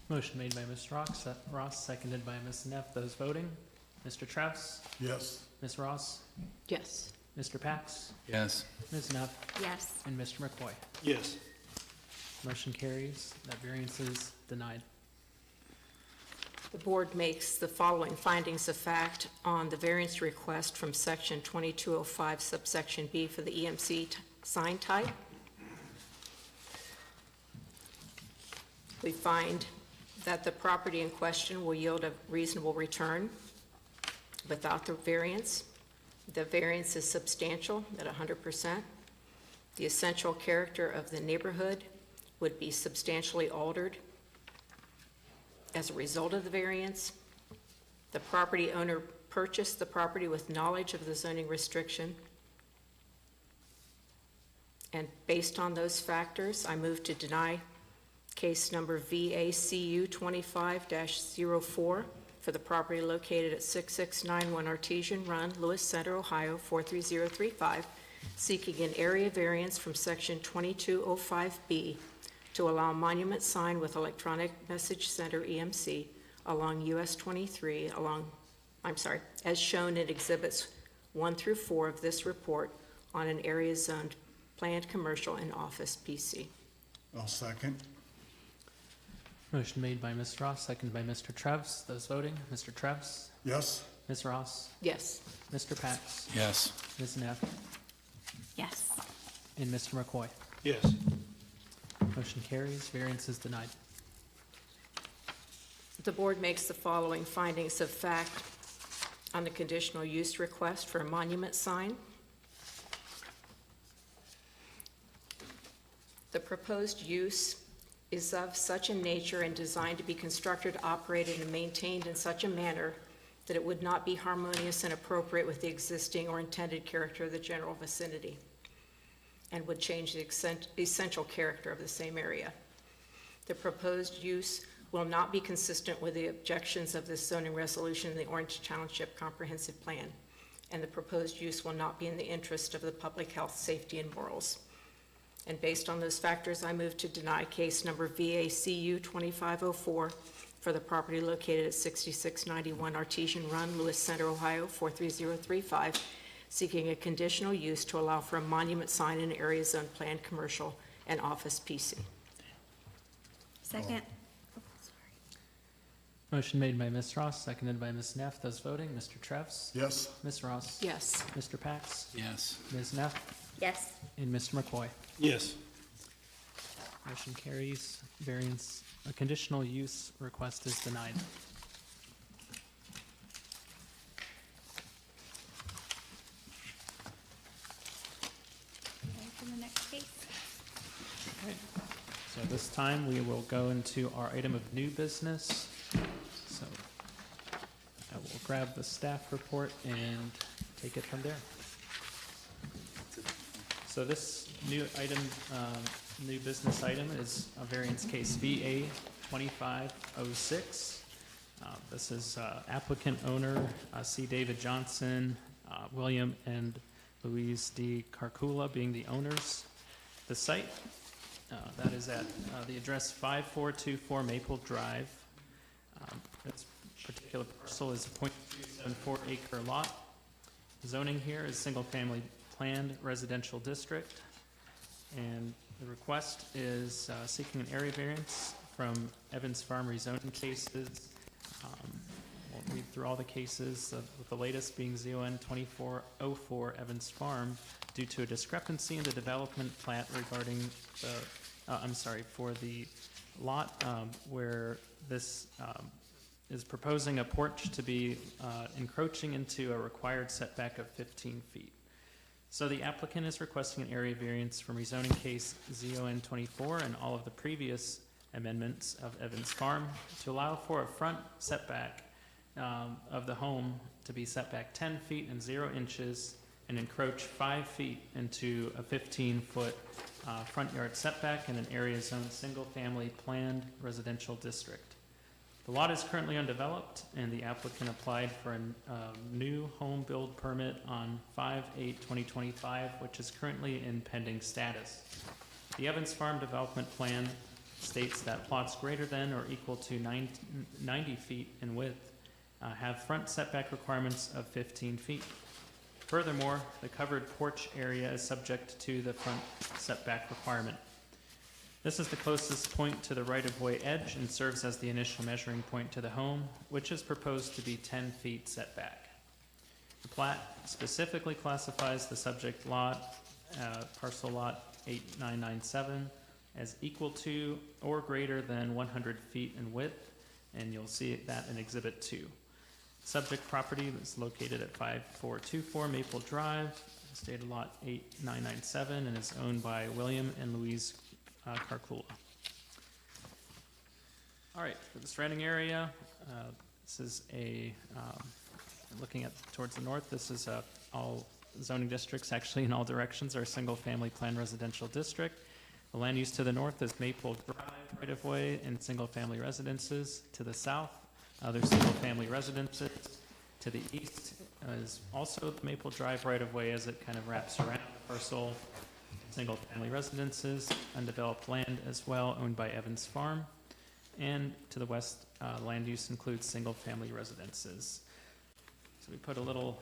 S2: Motion made by Ms. Ross, seconded by Ms. Neff. Those voting, Mr. Travis,
S1: Yes.
S2: Ms. Ross,
S6: Yes.
S2: Mr. Pax,
S5: Yes.
S2: Ms. Neff,
S3: Yes.
S2: and Mr. McCoy.
S14: Yes.
S2: Motion carries. That variance is denied.
S6: The board makes the following findings of fact on the variance request from section 2205 subsection B for the EMC sign type. We find that the property in question will yield a reasonable return without the variance. The variance is substantial at 100%. The essential character of the neighborhood would be substantially altered as a result of the variance. The property owner purchased the property with knowledge of the zoning restriction. And based on those factors, I move to deny case number VACU 25-04 for the property located at 6691 Artesian Run, Lewis Center, Ohio 43035, seeking an area variance from section 2205B to allow monument sign with electronic message center EMC along US 23 as shown in exhibits 1 through 4 of this report on an area zoned planned commercial and office PC.
S1: I'll second.
S2: Motion made by Ms. Ross, seconded by Mr. Travis. Those voting, Mr. Travis,
S1: Yes.
S2: Ms. Ross,
S6: Yes.
S2: Mr. Pax,
S5: Yes.
S2: Ms. Neff,
S3: Yes.
S2: and Mr. McCoy.
S14: Yes.
S2: Motion carries. Variance is denied.
S6: The board makes the following findings of fact on the conditional use request for a monument sign. The proposed use is of such a nature and designed to be constructed, operated, and maintained in such a manner that it would not be harmonious and appropriate with the existing or intended character of the general vicinity, and would change the essential character of the same area. The proposed use will not be consistent with the objections of this zoning resolution in the Orange Township Comprehensive Plan, and the proposed use will not be in the interest of the public health, safety, and morals. And based on those factors, I move to deny case number VACU 2504 for the property located at 6691 Artesian Run, Lewis Center, Ohio 43035, seeking a conditional use to allow for a monument sign in areas zoned planned commercial and office PC.
S3: Second.
S2: Motion made by Ms. Ross, seconded by Ms. Neff. Those voting, Mr. Trevs?
S1: Yes.
S2: Ms. Ross?
S6: Yes.
S2: Mr. Pax?
S5: Yes.
S2: Ms. Neff?
S3: Yes.
S2: And Mr. McCoy?
S14: Yes.
S2: Motion carries. Variance, a conditional use request is denied.
S3: Okay, for the next case.
S2: Okay. So at this time, we will go into our item of new business. So I will grab the staff report and take it from there. So this new item, new business item is a variance case VA 2506. This is applicant owner C. David Johnson, William and Louise D. Carcula being the owners. The site, that is at the address 5424 Maple Drive. This particular parcel is a .274 acre lot. Zoning here is single-family planned residential district. And the request is seeking an area variance from Evans Farm rezoning cases. Won't read through all the cases, with the latest being ZON 2404 Evans Farm, due to a discrepancy in the development plat regarding the, for the lot where this is proposing a porch to be encroaching into a required setback of 15 feet. So the applicant is requesting an area variance from rezoning case ZON 24 and all of the previous amendments of Evans Farm to allow for a front setback of the home to be set back 10 feet and 0 inches and encroach 5 feet into a 15-foot front yard setback in an area zoned single-family planned residential district. The lot is currently undeveloped, and the applicant applied for a new home build permit on 5/8/2025, which is currently in pending status. The Evans Farm Development Plan states that plots greater than or equal to 90 feet in width have front setback requirements of 15 feet. Furthermore, the covered porch area is subject to the front setback requirement. This is the closest point to the right-of-way edge and serves as the initial measuring point to the home, which is proposed to be 10 feet setback. The plat specifically classifies the subject lot, parcel lot 8997, as equal to or greater than 100 feet in width, and you'll see that in Exhibit 2. Subject property is located at 5424 Maple Drive, stated lot 8997, and is owned by William and Louise Carcula. All right, for the surrounding area, this is looking at towards the north, this is all zoning districts actually in all directions are a single-family planned residential district. The land use to the north is Maple Drive right-of-way and single-family residences. To the south, other single-family residences. To the east is also the Maple Drive right-of-way as it kind of wraps around the parcel. Single-family residences, undeveloped land as well, owned by Evans Farm. And to the west, land use includes single-family residences. So we put a little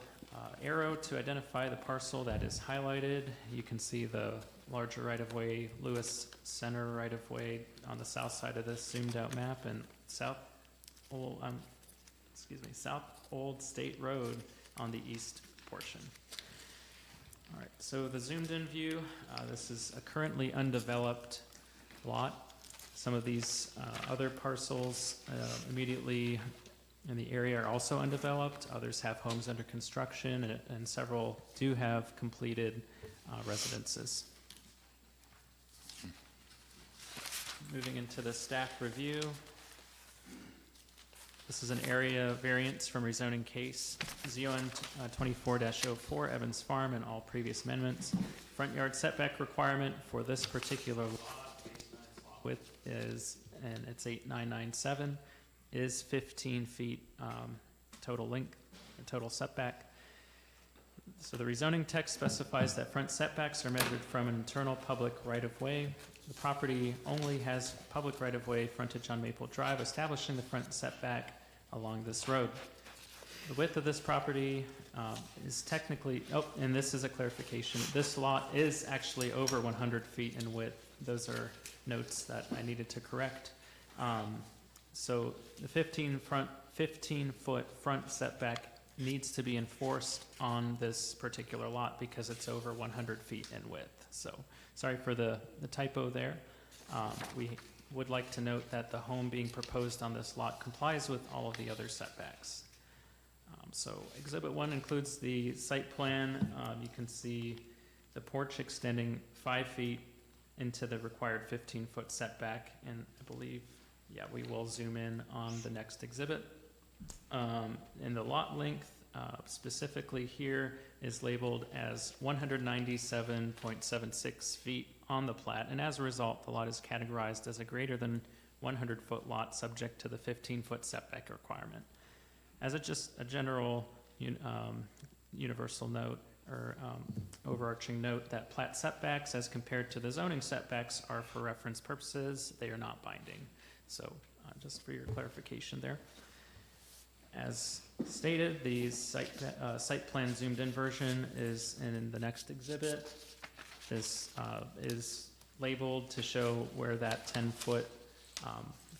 S2: arrow to identify the parcel that is highlighted. You can see the larger right-of-way, Lewis Center right-of-way on the south side of this zoomed-out map, and South Old State Road on the east portion. All right, so the zoomed-in view, this is a currently undeveloped lot. Some of these other parcels immediately in the area are also undeveloped. Others have homes under construction, and several do have completed residences. Moving into the staff review. This is an area variance from rezoning case ZON 24-04 Evans Farm and all previous amendments. Front yard setback requirement for this particular lot width is, and it's 8997, is 15 feet total length, total setback. So the rezoning text specifies that front setbacks are measured from an internal public right-of-way. The property only has public right-of-way frontage on Maple Drive, establishing the front setback along this road. The width of this property is technically, and this is a clarification, this lot is actually over 100 feet in width. Those are notes that I needed to correct. So the 15-foot front setback needs to be enforced on this particular lot because it's over 100 feet in width. So, sorry for the typo there. We would like to note that the home being proposed on this lot complies with all of the other setbacks. So Exhibit 1 includes the site plan. You can see the porch extending 5 feet into the required 15-foot setback, and I believe, yeah, we will zoom in on the next exhibit. And the lot length, specifically here, is labeled as 197.76 feet on the plat, and as a result, the lot is categorized as a greater than 100-foot lot subject to the 15-foot setback requirement. As just a general universal note, or overarching note, that plat setbacks as compared to the zoning setbacks are for reference purposes. They are not binding. So just for your clarification there. As stated, the site plan zoomed in version is in the next exhibit. This is labeled to show where that 10-foot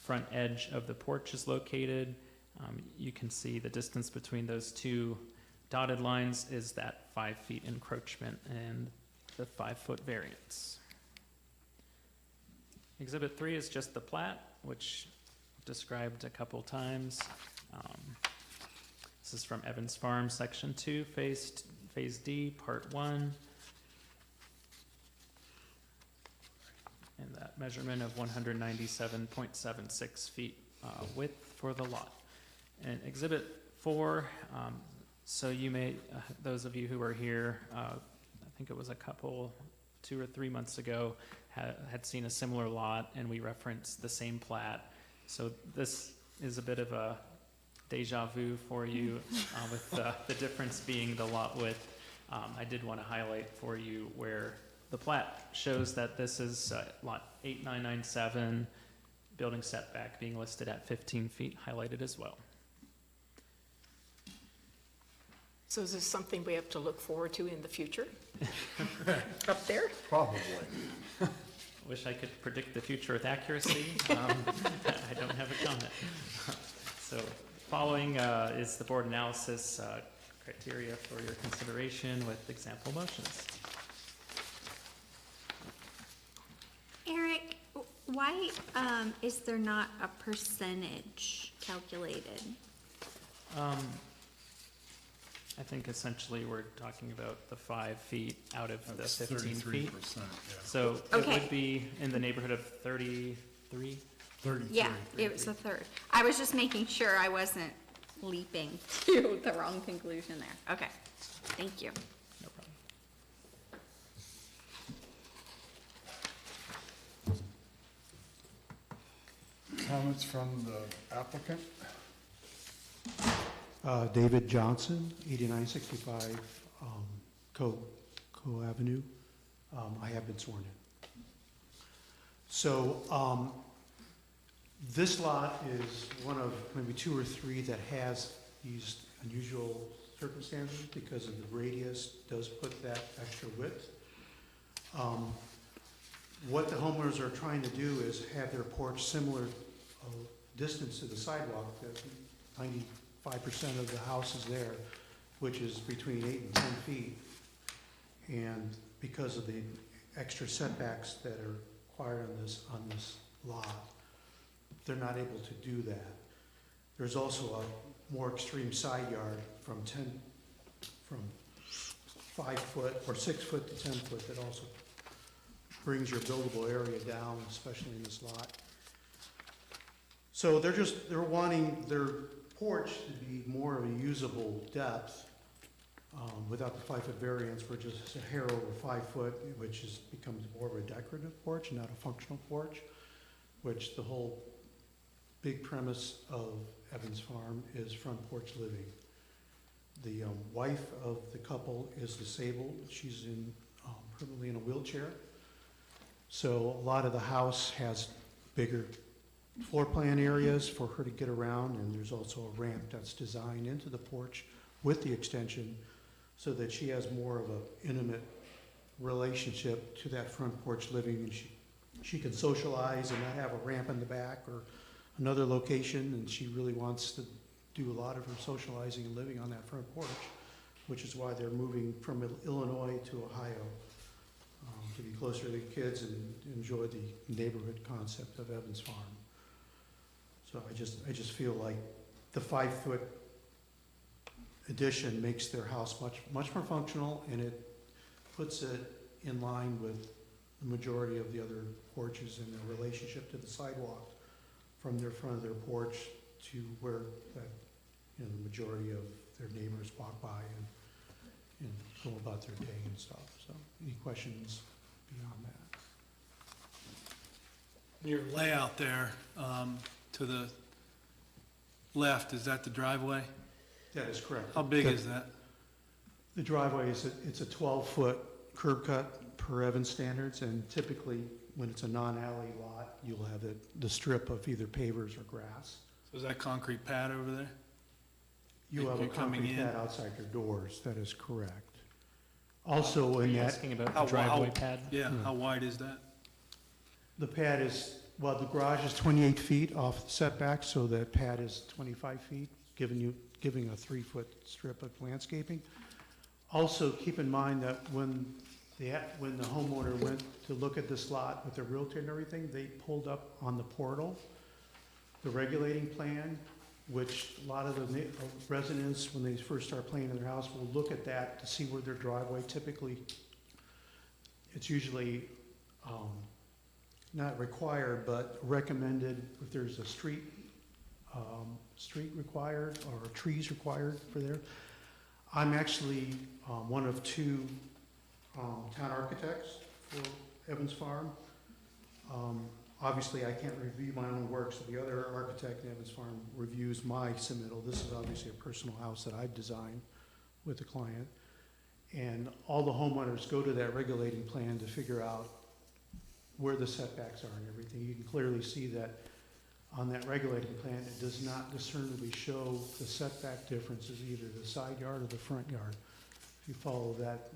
S2: front edge of the porch is located. You can see the distance between those two dotted lines is that 5 feet encroachment and the 5-foot variance. Exhibit 3 is just the plat, which I've described a couple times. This is from Evans Farm, Section 2, Phase D, Part 1. And that measurement of 197.76 feet width for the lot. And Exhibit 4, so you may, those of you who were here, I think it was 2 or 3 months ago, had seen a similar lot, and we referenced the same plat. So this is a bit of a deja vu for you, with the difference being the lot width. I did want to highlight for you where the plat shows that this is lot 8997, building setback being listed at 15 feet, highlighted as well.
S6: So is this something we have to look forward to in the future? Up there?
S1: Probably.
S2: Wish I could predict the future with accuracy. I don't have a comment. So following is the board analysis criteria for your consideration with example motions.
S3: Eric, why is there not a percentage calculated?
S2: I think essentially we're talking about the 5 feet out of the
S1: That's
S2: 15 feet.
S1: 33%, yeah.
S2: So it
S3: Okay.
S2: would be in the neighborhood of 33?
S1: 33.
S3: Yeah, it was a third. I was just making sure I wasn't leaping to the wrong conclusion there. Okay, thank you.
S2: No problem.
S1: Comments from the applicant?
S9: David Johnson, 8965 Co Avenue. I have been sworn in. So this lot is one of maybe 2 or 3 that has these unusual circumstances because of the radius does put that extra width. What the homeowners are trying to do is have their porch similar distance to the sidewalk. That 95% of the house is there, which is between 8 and 10 feet. And because of the extra setbacks that are required on this lot, they're not able to do that. There's also a more extreme side yard from 5 foot or 6 foot to 10 foot that also brings your buildable area down, especially in this lot. So they're wanting their porch to be more of a usable depth without the 5-foot variance for just a hair over 5 foot, which becomes more of a decorative porch, not a functional porch, which the whole big premise of Evans Farm is front porch living. The wife of the couple is disabled. She's permanently in a wheelchair. So a lot of the house has bigger floor plan areas for her to get around, and there's also a ramp that's designed into the porch with the extension so that she has more of an intimate relationship to that front porch living, and she can socialize and not have a ramp in the back or another location, and she really wants to do a lot of her socializing and living on that front porch, which is why they're moving from Illinois to Ohio, to be closer to the kids and enjoy the neighborhood concept of Evans Farm. So I just feel like the 5-foot addition makes their house much more functional, and it puts it in line with the majority of the other porches in their relationship to the sidewalk from their front of their porch to where that, the majority of their neighbors walk by and go about their day and stuff. So any questions beyond that?
S14: Your layout there, to the left, is that the driveway?
S9: That is correct.
S14: How big is that?
S9: The driveway it's a 12-foot curb cut per Evans standards, and typically when it's a non-alley lot, you'll have the strip of either pavers or grass.
S14: So is that concrete pad over there?
S9: You have a
S14: You're coming
S9: concrete
S14: in.
S9: pad outside your doors, that is correct. Also
S2: Are
S9: in
S2: you
S9: that,
S2: asking about
S14: How-
S2: the driveway
S14: how-
S2: pad?
S14: Yeah,
S9: Yeah.
S14: how wide is that?
S9: the pad is, well, the garage is 28 feet off the setback, so that pad is 25 feet, giving a 3-foot strip of landscaping. Also, keep in mind that when the homeowner went to look at this lot with the realtor and everything, they pulled up on the portal the regulating plan, which a lot of the residents, when they first start planning in their house, will look at that to see where their driveway typically, it's usually not required, but recommended if there's a street required or trees required for there. I'm actually one of 2 town architects for Evans Farm. Obviously, I can't review my own work, so the other architect in Evans Farm reviews my submittal. This is obviously a personal house that I've designed with the client. And all the homeowners go to that regulating plan to figure out where the setbacks are and everything. You can clearly see that on that regulating plan, it does not discernibly show the setback differences, either the side yard or the front yard. If you follow that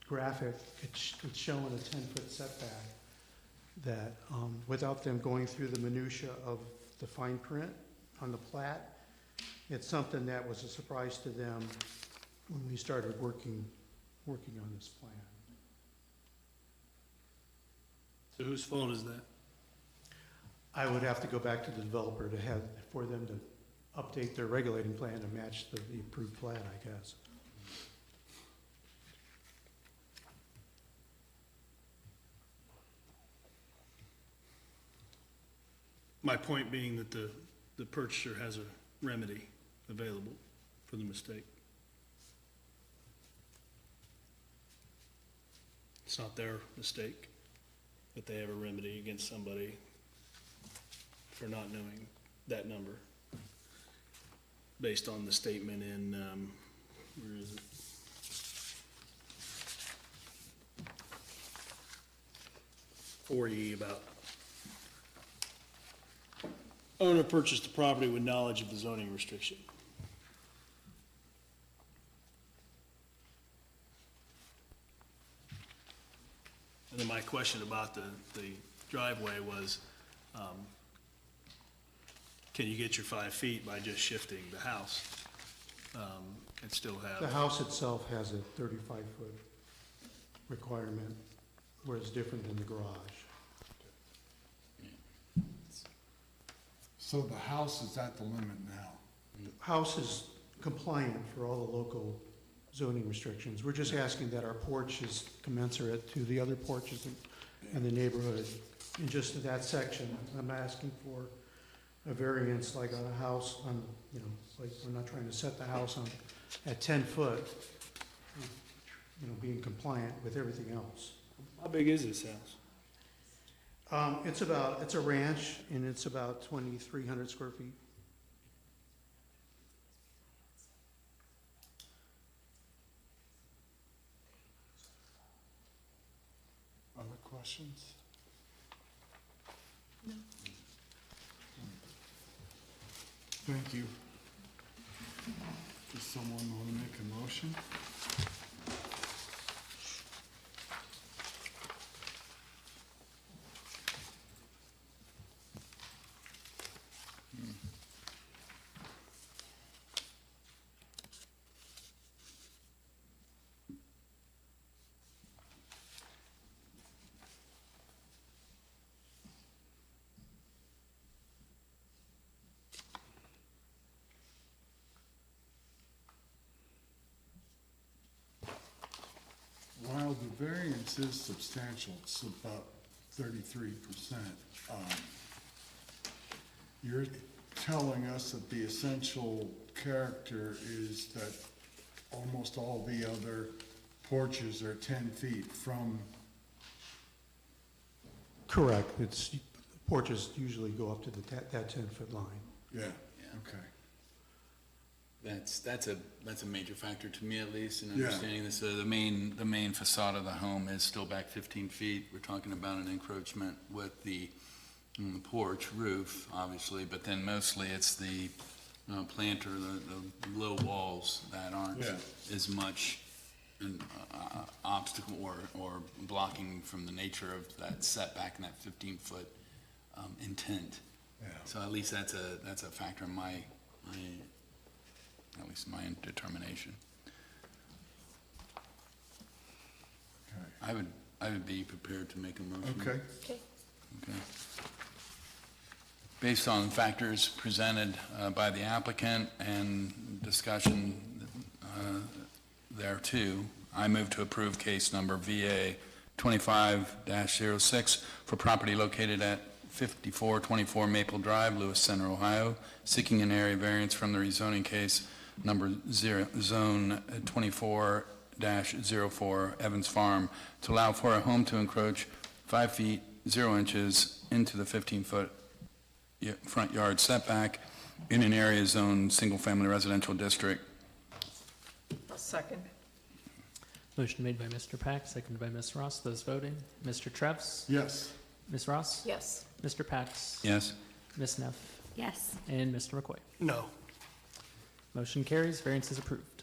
S9: graphic, it's showing a 10-foot setback that, without them going through the minutia of the fine print on the plat, it's something that was a surprise to them when we started working on this plan.
S14: So whose fault is that?
S9: I would have to go back to the developer for them to update their regulating plan to match the approved plat, I guess.
S14: My point being that the purchaser has a remedy available for the mistake. It's not their mistake that they have a remedy against somebody for not knowing that number, based on the statement in, where is it? About owner purchased the property with knowledge of the zoning restriction. And then my question about the driveway was, can you get your 5 feet by just shifting the house, and still
S9: The
S14: have?
S9: house itself has a 35-foot requirement, where it's different than the garage.
S1: So the house is at the limit now.
S9: House is compliant for all the local zoning restrictions. We're just asking that our porch is commensurate to the other porches in the neighborhood. And just to that section, I'm asking for a variance like on a house on, like we're not trying to set the house on at 10 foot, being compliant with everything else.
S14: How big is this house?
S9: It's a ranch, and it's about 2,300 square feet.
S1: Other questions? No. Thank you. Does someone want to make a motion? variance is substantial, it's about 33%. You're telling us that the essential character is that almost all the other porches are 10 feet from,
S15: Correct. Porches usually go up to that 10-foot line.
S1: yeah,
S5: Yeah.
S1: okay.
S5: That's a major factor to me, at least, in
S1: Yeah.
S5: understanding this. The main facade of the home is still back 15 feet. We're talking about an encroachment with the porch roof, obviously, but then mostly it's the planter, the low walls that aren't
S1: Yeah.
S5: as much an obstacle or blocking from the nature of that setback and that 15-foot intent.
S1: Yeah.
S5: So at least that's a factor in at least my determination.
S1: Okay.
S5: I would be prepared to make a motion.
S1: Okay,
S6: Okay.
S5: Okay. Based on factors presented by the applicant and discussion thereto, I move to approve case number VA 25-06 for property located at 5424 Maple Drive, Lewis Center, Ohio, seeking an area variance from the rezoning case number zone 24-04 Evans Farm to allow for a home to encroach 5 feet 0 inches into the 15-foot front yard setback in an area zone single-family residential district.
S6: I'll second.
S2: Motion made by Mr. Pack, seconded by Ms. Ross. Those voting, Mr. Trevs?
S1: yes.
S2: Ms. Ross?
S6: Yes.
S2: Mr. Pax?
S5: Yes?
S2: Ms. Neff?
S3: Yes.
S2: And Mr. McCoy?
S14: No.
S2: Motion carries, variance is approved.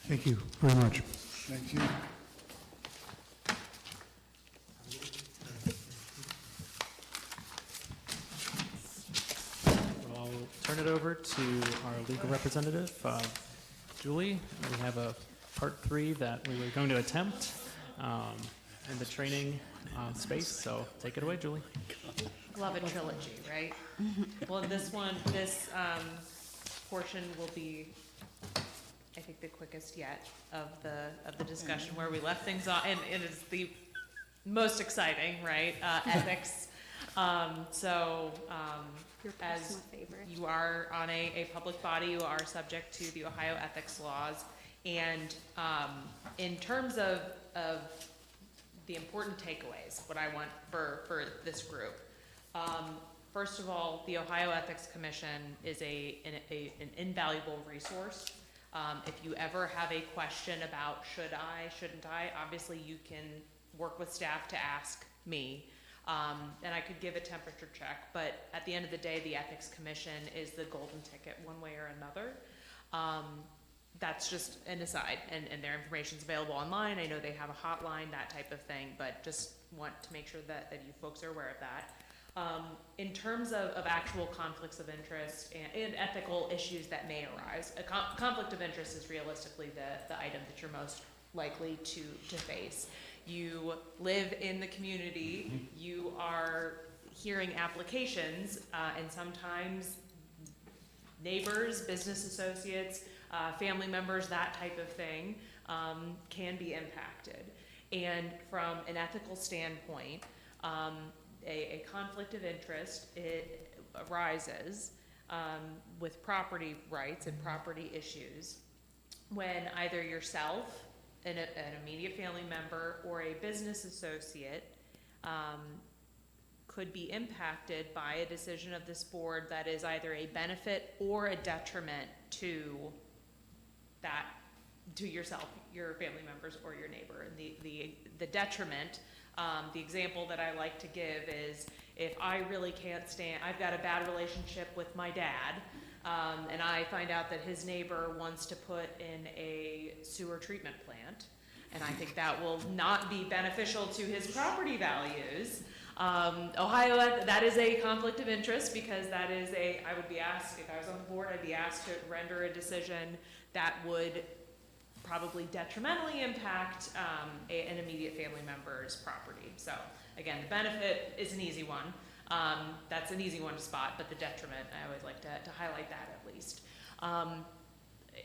S15: Thank you very much.
S1: Thank you.
S2: I'll turn it over to our legal representative, Julie. We have a part 3 that we were going to attempt in the training space, so take it away, Julie.
S10: Love a trilogy, right? Well, this portion will be, I think, the quickest yet of the discussion, where we left things on, and it is the most exciting, right? Ethics.
S3: Your
S10: As
S3: personal favorite.
S10: you are on a public body, you are subject to the Ohio ethics laws. And in terms of the important takeaways, what I want for this group, first of all, the Ohio Ethics Commission is an invaluable resource. If you ever have a question about should I, shouldn't I, obviously you can work with staff to ask me. And I could give a temperature check, but at the end of the day, the Ethics Commission is the golden ticket one way or another. That's just an aside, and their information's available online. I know they have a hotline, that type of thing, but just want to make sure that you folks are aware of that. In terms of actual conflicts of interest and ethical issues that may arise, a conflict of interest is realistically the item that you're most likely to face. You live in the community, you are hearing applications, and sometimes neighbors, business associates, family members, that type of thing, can be impacted. And from an ethical standpoint, a conflict of interest, it arises with property rights and property issues when either yourself, an immediate family member, or a business associate could be impacted by a decision of this board that is either a benefit or a detriment to yourself, your family members, or your neighbor. And the detriment, the example that I like to give is, if I really can't stand, I've got a bad relationship with my dad, and I find out that his neighbor wants to put in a sewer treatment plant, and I think that will not be beneficial to his property values. Ohio, that is a conflict of interest, because that is I would be asked, if I was on the board, I'd be asked to render a decision that would probably detrimentally impact an immediate family member's property. So again, the benefit is an easy one. That's an easy one to spot, but the detriment, I always like to highlight that at least.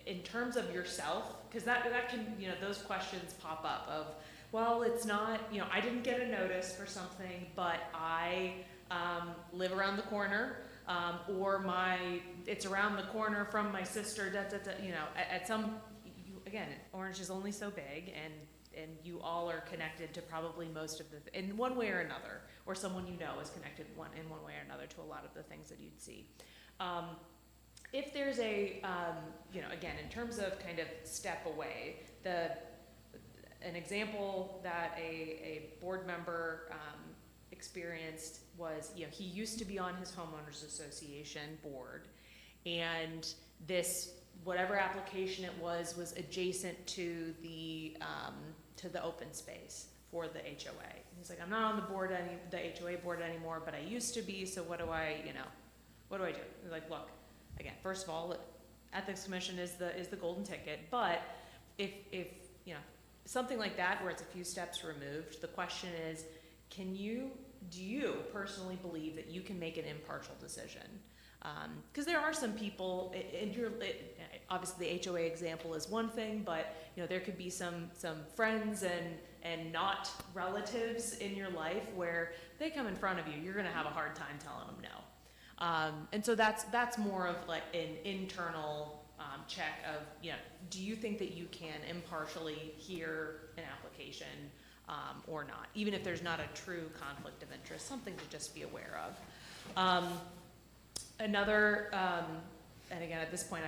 S10: in terms of yourself, because that can, you know, those questions pop up of, well, it's not, you know, I didn't get a notice for something, but I live around the corner, or it's around the corner from my sister, you know, at some, again, Orange is only so big, and you all are connected to probably most of in one way or another, or someone you know is connected in one way or another to a lot of the things that you'd see. If there's a, you know, again, in terms of kind of step away, an example that a board member experienced was, you know, he used to be on his homeowners association board, and this, whatever application it was adjacent to the open space for the HOA. And he's like, I'm not on the HOA board anymore, but I used to be, so what do I do? He's like, look, again, first of all, Ethics Commission is the golden ticket, but if you know, something like that where it's a few steps removed, the question is, do you personally believe that you can make an impartial decision? Because there are some people, obviously the HOA example is one thing, but you know, there could be some friends and not relatives in your life where they come in front of you, you're gonna have a hard time telling them no. And so that's more of like an internal check of, you know, do you think that you can impartially hear an application or not, even if there's not a true conflict of interest, something to just be aware of. Another, and again, at this point,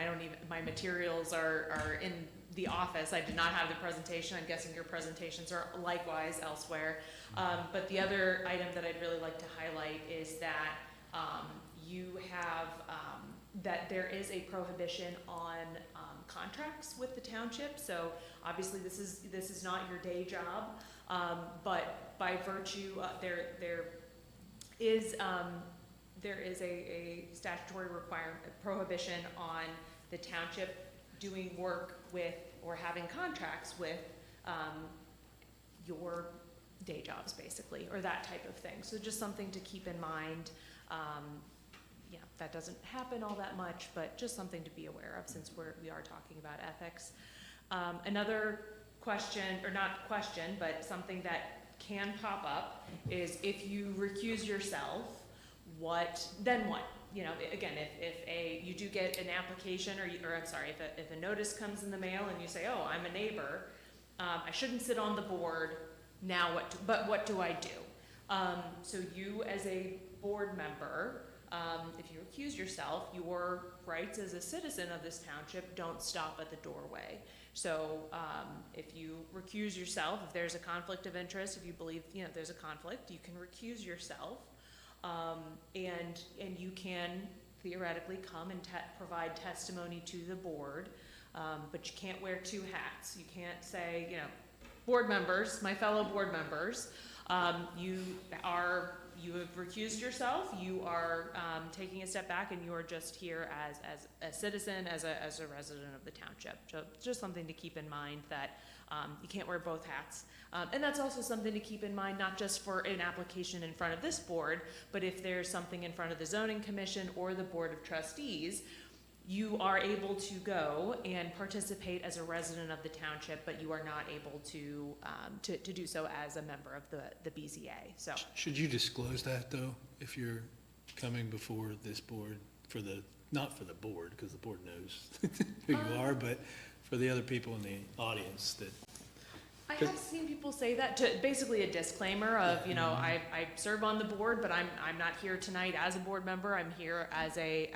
S10: my materials are in the office. I did not have the presentation. I'm guessing your presentations are likewise elsewhere. But the other item that I'd really like to highlight is that you have, that there is a prohibition on contracts with the township. So obviously this is not your day job, but by virtue, there is a statutory prohibition on the township doing work with or having contracts with your day jobs, basically, or that type of thing. So just something to keep in mind. Yeah, that doesn't happen all that much, but just something to be aware of since we are talking about ethics. Another question, or not question, but something that can pop up is if you recuse yourself, then what? You know, again, if you do get an application, if a notice comes in the mail and you say, oh, I'm a neighbor, I shouldn't sit on the board, now what do I do? So you as a board member, if you recuse yourself, your rights as a citizen of this township don't stop at the doorway. So if you recuse yourself, if there's a conflict of interest, if you believe there's a conflict, you can recuse yourself. And you can theoretically come and provide testimony to the board, but you can't wear two hats. You can't say, board members, my fellow board members, you have recused yourself, you are taking a step back, and you are just here as a citizen, as a resident of the township. So just something to keep in mind that you can't wear both hats. And that's also something to keep in mind, not just for an application in front of this board, but if there's something in front of the zoning commission or the board of trustees, you are able to go and participate as a resident of the township, but you are not able to do so as a member of the BZA. So
S14: Should you disclose that, though, if you're coming before this board not for the board, because the board knows who you are, but for the other people in the audience that...
S10: I have seen people say that, to basically a disclaimer of, I serve on the board, but I'm not here tonight as a board member. I'm here as a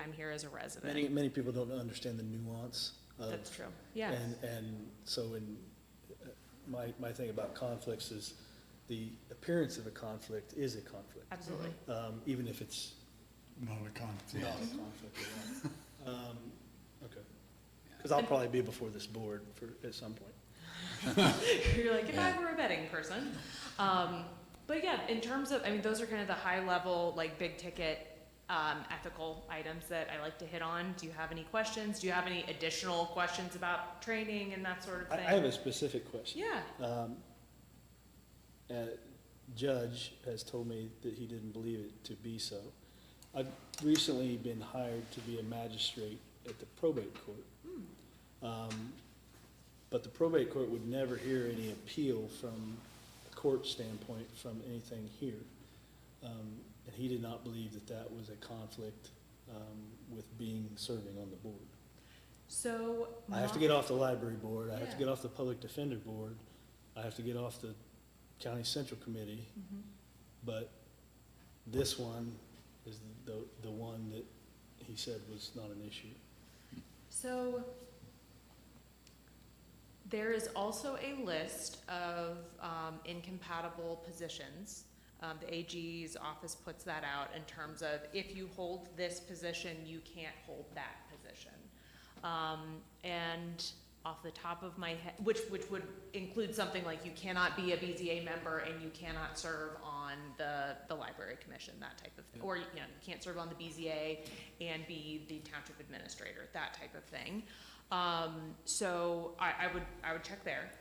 S10: resident.
S14: Many people don't understand the nuance of...
S10: That's true, yeah.
S14: And so my thing about conflicts is the appearance of a conflict is a conflict.
S10: Absolutely.
S14: Even if it's
S1: Not a conflict.
S14: not a conflict at all. Okay. Because I'll probably be before this board at some point.
S10: You're like, if I were a betting person. But yeah, in terms of, those are kind of the high level, like big ticket ethical items that I like to hit on. Do you have any questions? Do you have any additional questions about training and that sort of thing?
S14: I have a specific question.
S10: Yeah.
S14: Judge has told me that he didn't believe it to be so. I've recently been hired to be a magistrate at the probate court. But the probate court would never hear any appeal from a court standpoint from anything here. And he did not believe that that was a conflict with serving on the board.
S10: So.
S14: I have to get off the library board, I have to
S10: Yeah.
S14: get off the public defender board, I have to get off the county central committee,
S10: Mhm.
S14: but this one is the one that he said was not an issue.
S10: So there is also a list of incompatible positions. The AG's office puts that out in terms of if you hold this position, you can't hold that position. And off the top of my head, which would include something like you cannot be a BZA member and you cannot serve on the library commission, that type of thing. Or, you can't serve on the BZA and be the township administrator, that type of thing. So I would check there,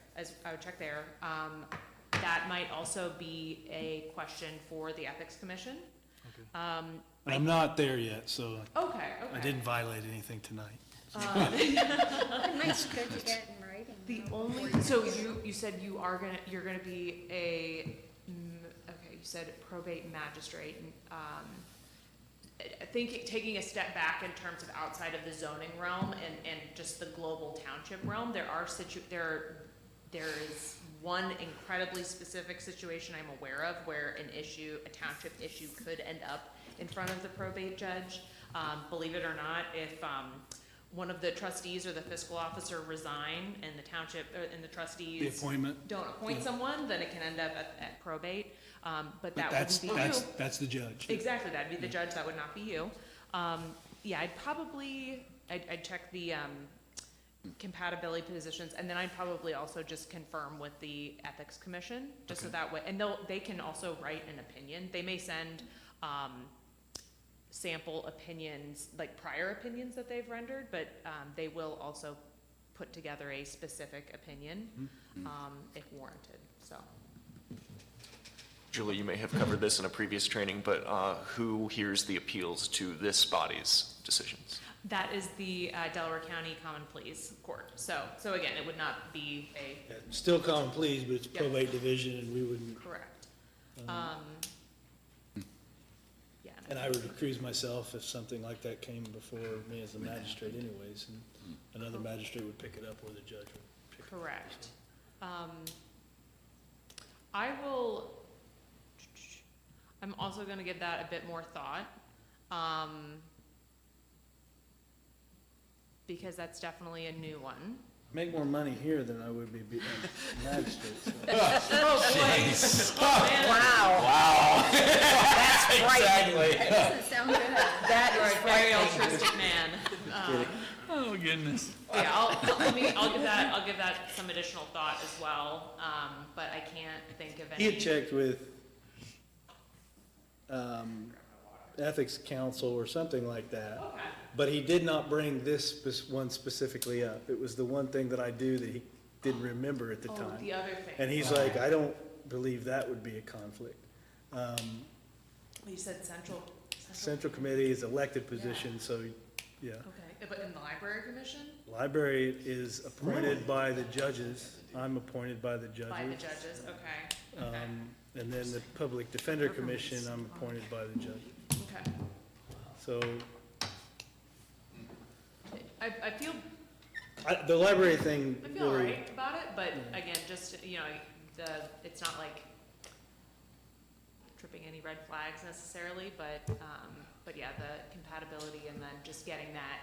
S10: that might also be a question for the ethics commission.
S14: But I'm not there yet, so
S10: Okay.
S14: I didn't violate anything tonight.
S3: Nice, good to get in writing.
S10: The only, so you said you're gonna be okay, you said probate magistrate, and, I think taking a step back in terms of outside of the zoning realm and just the global township realm, there is one incredibly specific situation I'm aware of where a township issue could end up in front of the probate judge. Believe it or not, if, one of the trustees or the fiscal officer resign and the township, and the trustees.
S14: The appointment.
S10: Don't appoint someone, then it can end up at probate, but that
S14: That's,
S10: wouldn't be you.
S14: that's the judge.
S10: Exactly, that'd be the judge, that would not be you. Yeah, I'd check the, compatibility positions, and then I'd probably also just confirm with the ethics commission, just so that way, and they can also write an opinion. They may send, sample opinions, like prior opinions that they've rendered, but, they will also put together a specific opinion, if warranted, so.
S7: Julie, you may have covered this in a previous training, but who hears the appeals to this body's decisions?
S10: That is the Delaware County Common Pleas Court. So again, it would not be a,
S14: Still common pleas, but it's
S10: Yep.
S14: probate division, and we wouldn't,
S10: correct. Yeah.
S14: and I would recuse myself if something like that came before me as a magistrate anyways, and another magistrate would pick it up, or the judge would pick it up.
S10: Correct. I'm also gonna give that a bit more thought, because that's definitely a new one.
S14: Make more money here than I would be being a magistrate, so.
S6: Wow. That's frightening.
S3: That doesn't sound good.
S6: That
S10: You're
S6: is
S10: a very
S6: frightening.
S10: altruistic man.
S14: Oh, goodness.
S10: Yeah, I'll give that some additional thought as well, but I can't think of any.
S14: He had checked with, ethics council or something like that.
S10: Okay.
S14: But he did not bring this one specifically up. It was the one thing that I do that he didn't remember at the
S10: Oh,
S14: time.
S10: the other thing.
S14: And he's like, I don't believe that would be a conflict.
S10: You said central.
S14: Central committee is elected position, so, yeah.
S10: Okay, but in the library commission?
S14: Library is appointed by the judges. I'm appointed by the judges.
S10: By the judges, okay, okay,
S14: And then the public defender commission, I'm appointed by the judges.
S10: okay.
S14: So,
S10: I feel
S14: the library thing
S10: I feel all
S14: really,
S10: right about it, but again, just, it's not like tripping any red flags necessarily, but yeah, the compatibility and then just getting that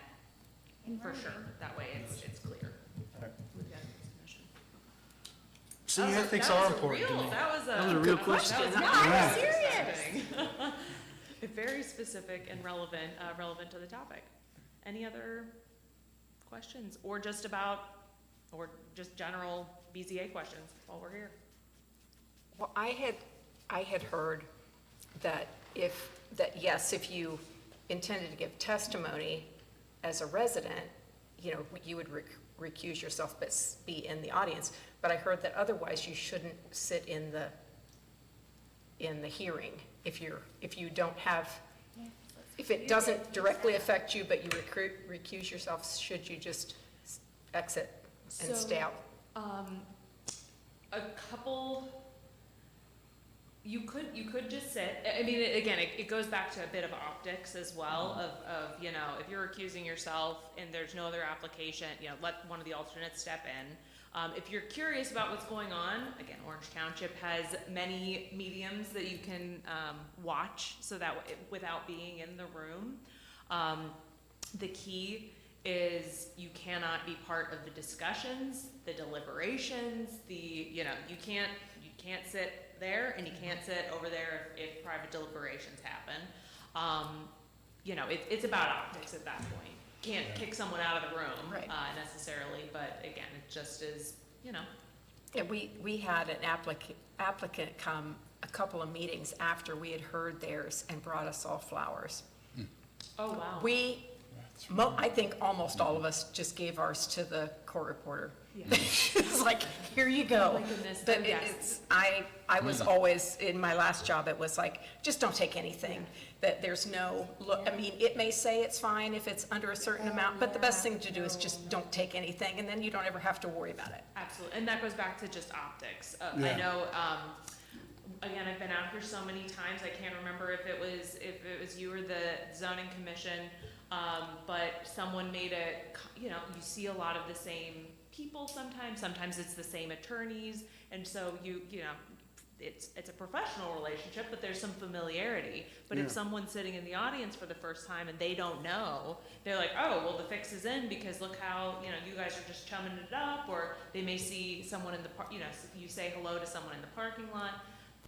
S10: for sure. That way it's clear.
S14: Alright.
S10: With the ethics commission.
S14: see,
S10: That was a-
S14: ethics
S10: that was
S14: are
S10: a
S14: important to
S10: real-
S14: me.
S10: That was
S14: That was a real
S10: good
S14: question.
S10: That was
S3: No, I'm
S10: very
S3: serious.
S10: specific. Very specific and relevant to the topic. Any other questions, or just general BZA questions while we're here?
S6: Well, I had heard that yes, if you intended to give testimony as a resident, you would recuse yourself but be in the audience. But I heard that otherwise you shouldn't sit in the hearing if you don't have, if it doesn't directly affect you, but you recuse yourself, should you just exit and stay out?
S10: A couple, you could just sit, I mean, again, it goes back to a bit of optics as well, of, you know, if you're recusing yourself and there's no other application, you know, let one of the alternates step in. If you're curious about what's going on, again, Orange Township has many mediums that you can watch, so that without being in the room. The key is you cannot be part of the discussions, the deliberations, you can't sit there and you can't sit over there if private deliberations happen. You know, it's about optics at that point. Can't kick someone out of the room,
S6: Right.
S10: Necessarily, but again, it just is, you know.
S6: Yeah, we had an applicant come a couple of meetings after we had heard theirs and brought us all flowers.
S10: Oh, wow.
S6: I think almost all of us just gave ours to the court reporter.
S10: Yeah.
S6: It's like, here you go.
S10: Oh my goodness,
S6: But
S10: yes.
S6: I was always, in my last job, it was like, just don't take anything. That there's no, look, I mean, it may say it's fine if it's under a certain amount, but the best thing to do is just don't take anything, and then you don't ever have to worry about it.
S10: Absolutely, and that goes back to just optics.
S1: Yeah.
S10: I know, again, I've been out here so many times, I can't remember if it was you or the zoning commission, but someone made you see a lot of the same people sometimes it's the same attorneys, and so you know, it's a professional relationship, but there's some familiarity. But if someone's sitting in the audience for the first time and they don't know, they're like, oh, well, the fix is in because look how, you know, you guys are just chumming it up. Or they may see someone in the you say hello to someone in the parking lot.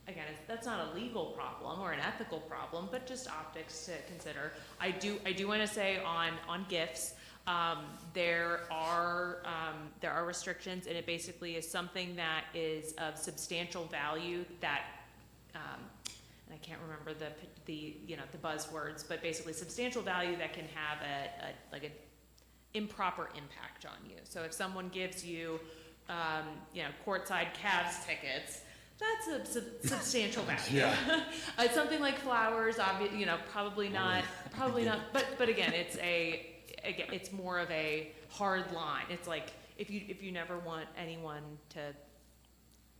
S10: Again, that's not a legal problem or an ethical problem, but just optics to consider. I do want to say on gifts, there are restrictions, and it basically is something that is of substantial value that, and I can't remember the buzzwords, but basically substantial value that can have an improper impact on you. So if someone gives you, courtside Cavs tickets, that's a substantial value.
S1: Yeah.
S10: It's something like flowers, probably not, but again, it's more of a hard line. It's like, if you never want anyone to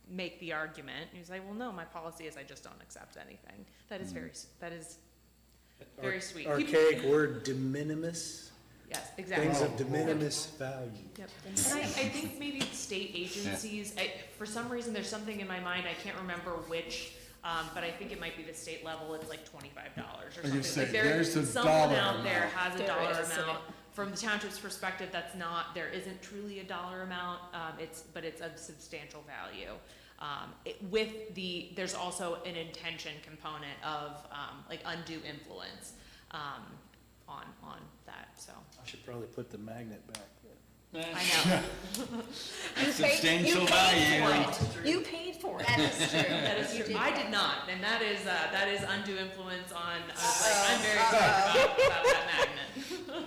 S10: make the argument, you say, well, no, my policy is I just don't accept anything. That is very sweet.
S14: Archaic word, de minimis.
S10: Yes, exactly.
S14: Things of de minimis value.
S10: Yep. And I think maybe state agencies, for some reason, there's something in my mind, I can't remember which, but I think it might be the state level, it's like $25 or something.
S1: say,
S10: Like
S1: there's a
S10: someone
S1: dollar
S10: out there
S1: amount.
S10: has a
S6: There
S10: dollar
S6: is, and
S10: amount. From the township's perspective, there isn't truly a dollar amount, but it's of substantial value. There's also an intention component of, like undue influence, on that, so.
S14: I should probably put the magnet back there.
S10: I know.
S5: Substantial value.
S6: You paid for it.
S3: That is true.
S10: That is
S3: You
S10: true.
S3: did
S10: I
S3: that.
S10: did not, and that is undue influence on, I'm very excited about that magnet.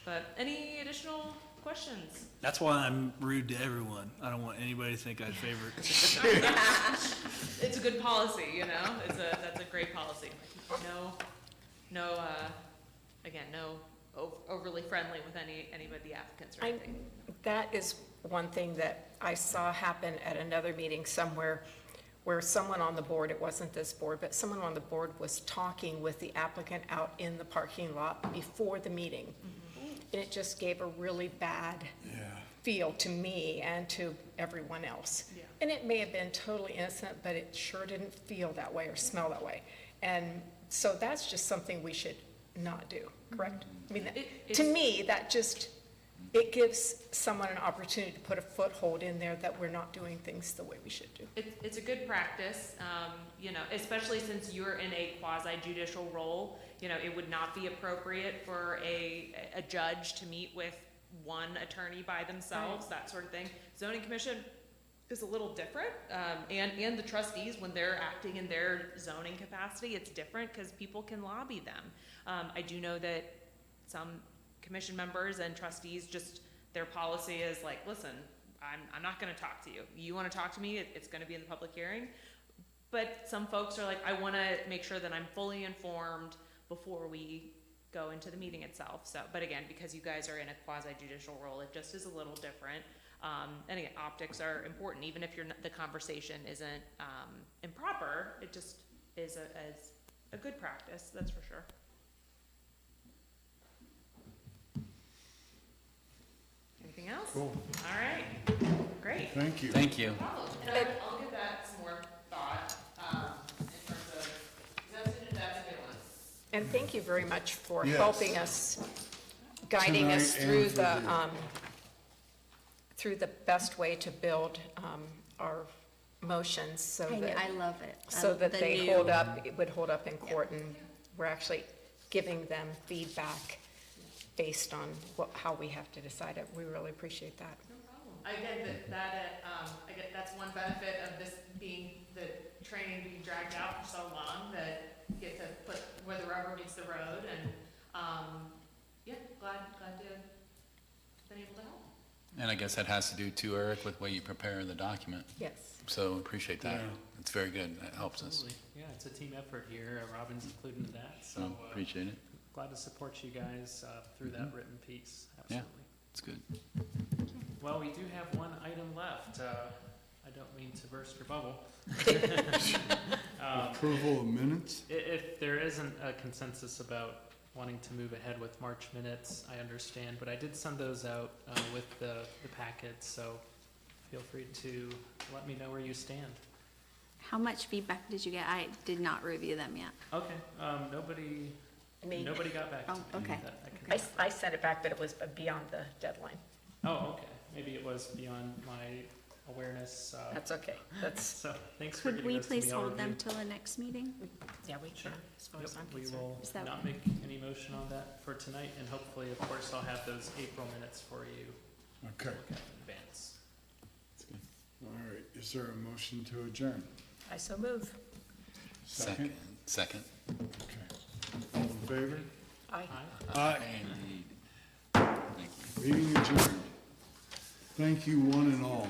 S10: But any additional questions?
S16: That's why I'm rude to everyone. I don't want anybody to think I favor.
S10: It's a good policy, that's a great policy. No overly friendly with anybody, the applicants or anything.
S6: That is one thing that I saw happen at another meeting somewhere, where someone on the board, it wasn't this board, but someone on the board was talking with the applicant out in the parking lot before the meeting. And it just gave a really bad feel to me and to everyone else.
S10: Yeah.
S6: And it may have been totally innocent, but it sure didn't feel that way or smell that way. And so that's just something we should not do, correct? I mean, to me, that just, it gives someone an opportunity to put a foothold in there that we're not doing things the way we should do.
S10: It's a good practice, especially since you're in a quasi-judicial role. It would not be appropriate for a judge to meet with one attorney by themselves, that sort of thing. Zoning commission is a little different, and the trustees, when they're acting in their zoning capacity, it's different because people can lobby them. I do know that some commission members and trustees, just their policy is like, listen, I'm not going to talk to you. You want to talk to me, it's going to be in the public hearing. But some folks are like, I want to make sure that I'm fully informed before we go into the meeting itself. So, but again, because you guys are in a quasi judicial role, it just is a little different. And again, optics are important, even if the conversation isn't improper, it just is a good practice, that's for sure. Anything else?
S1: Cool.
S10: All right, great.
S1: Thank you.
S5: Thank you.
S10: No problem. And I'll give that some more thought, in terms of, that's a good one.
S6: And thank you very much for
S1: Yes.
S6: helping us, guiding us
S1: Tonight
S6: through
S1: and for
S6: the,
S1: you.
S6: through the best way to build our motions so that.
S3: I love it.
S6: So that
S3: The
S6: they
S3: new-
S6: hold up, it would hold up in court, and we're actually giving them feedback based on how we have to decide it. We really appreciate that.
S10: No problem. Again, I get, that's one benefit of this being, the training being dragged out for so long, that you get to put where the rubber meets the road, and, yeah, glad to have been able to help.
S5: And I guess that has to do too, Eric, with the way you prepare the document.
S6: Yes.
S5: So appreciate that.
S1: Yeah.
S5: It's very good. That helps us.
S2: Absolutely. Yeah, it's a team effort here. Robin's included in that, so
S5: So appreciate it.
S2: glad to support you guys through that written piece.
S5: Yeah.
S2: Absolutely.
S5: It's good.
S2: Well, we do have one item left. I don't mean to burst your bubble.
S1: Approval of minutes?
S2: If there isn't a consensus about wanting to move ahead with March minutes, I understand, but I did send those out with the packets, so feel free to let me know where you stand.
S3: How much feedback did you get? I did not review them yet.
S2: Okay, nobody got back to me.
S3: Oh, okay.
S2: that I can-
S6: I sent it back, but it was beyond the deadline.
S2: Oh, okay, maybe it was beyond my awareness,
S6: That's okay. That's,
S2: so thanks for
S3: Could
S2: getting
S3: we
S2: those to me.
S3: please
S2: I'll
S3: hold them
S2: review.
S3: till the next meeting?
S6: yeah, we
S2: Sure.
S6: can, as far
S2: Yep,
S6: as I'm
S2: we
S6: concerned.
S2: will
S3: Is that-
S2: not make any motion on that for tonight, and hopefully, of course, I'll have those April minutes for you to
S1: Okay.
S2: look at in advance.
S1: All right. Is there a motion to adjourn?
S6: I so move.
S5: Second.
S1: Okay. All in favor?
S6: Aye.
S1: Aye.
S5: Indeed. Thank you.
S1: Meeting adjourned. Thank you, one and all.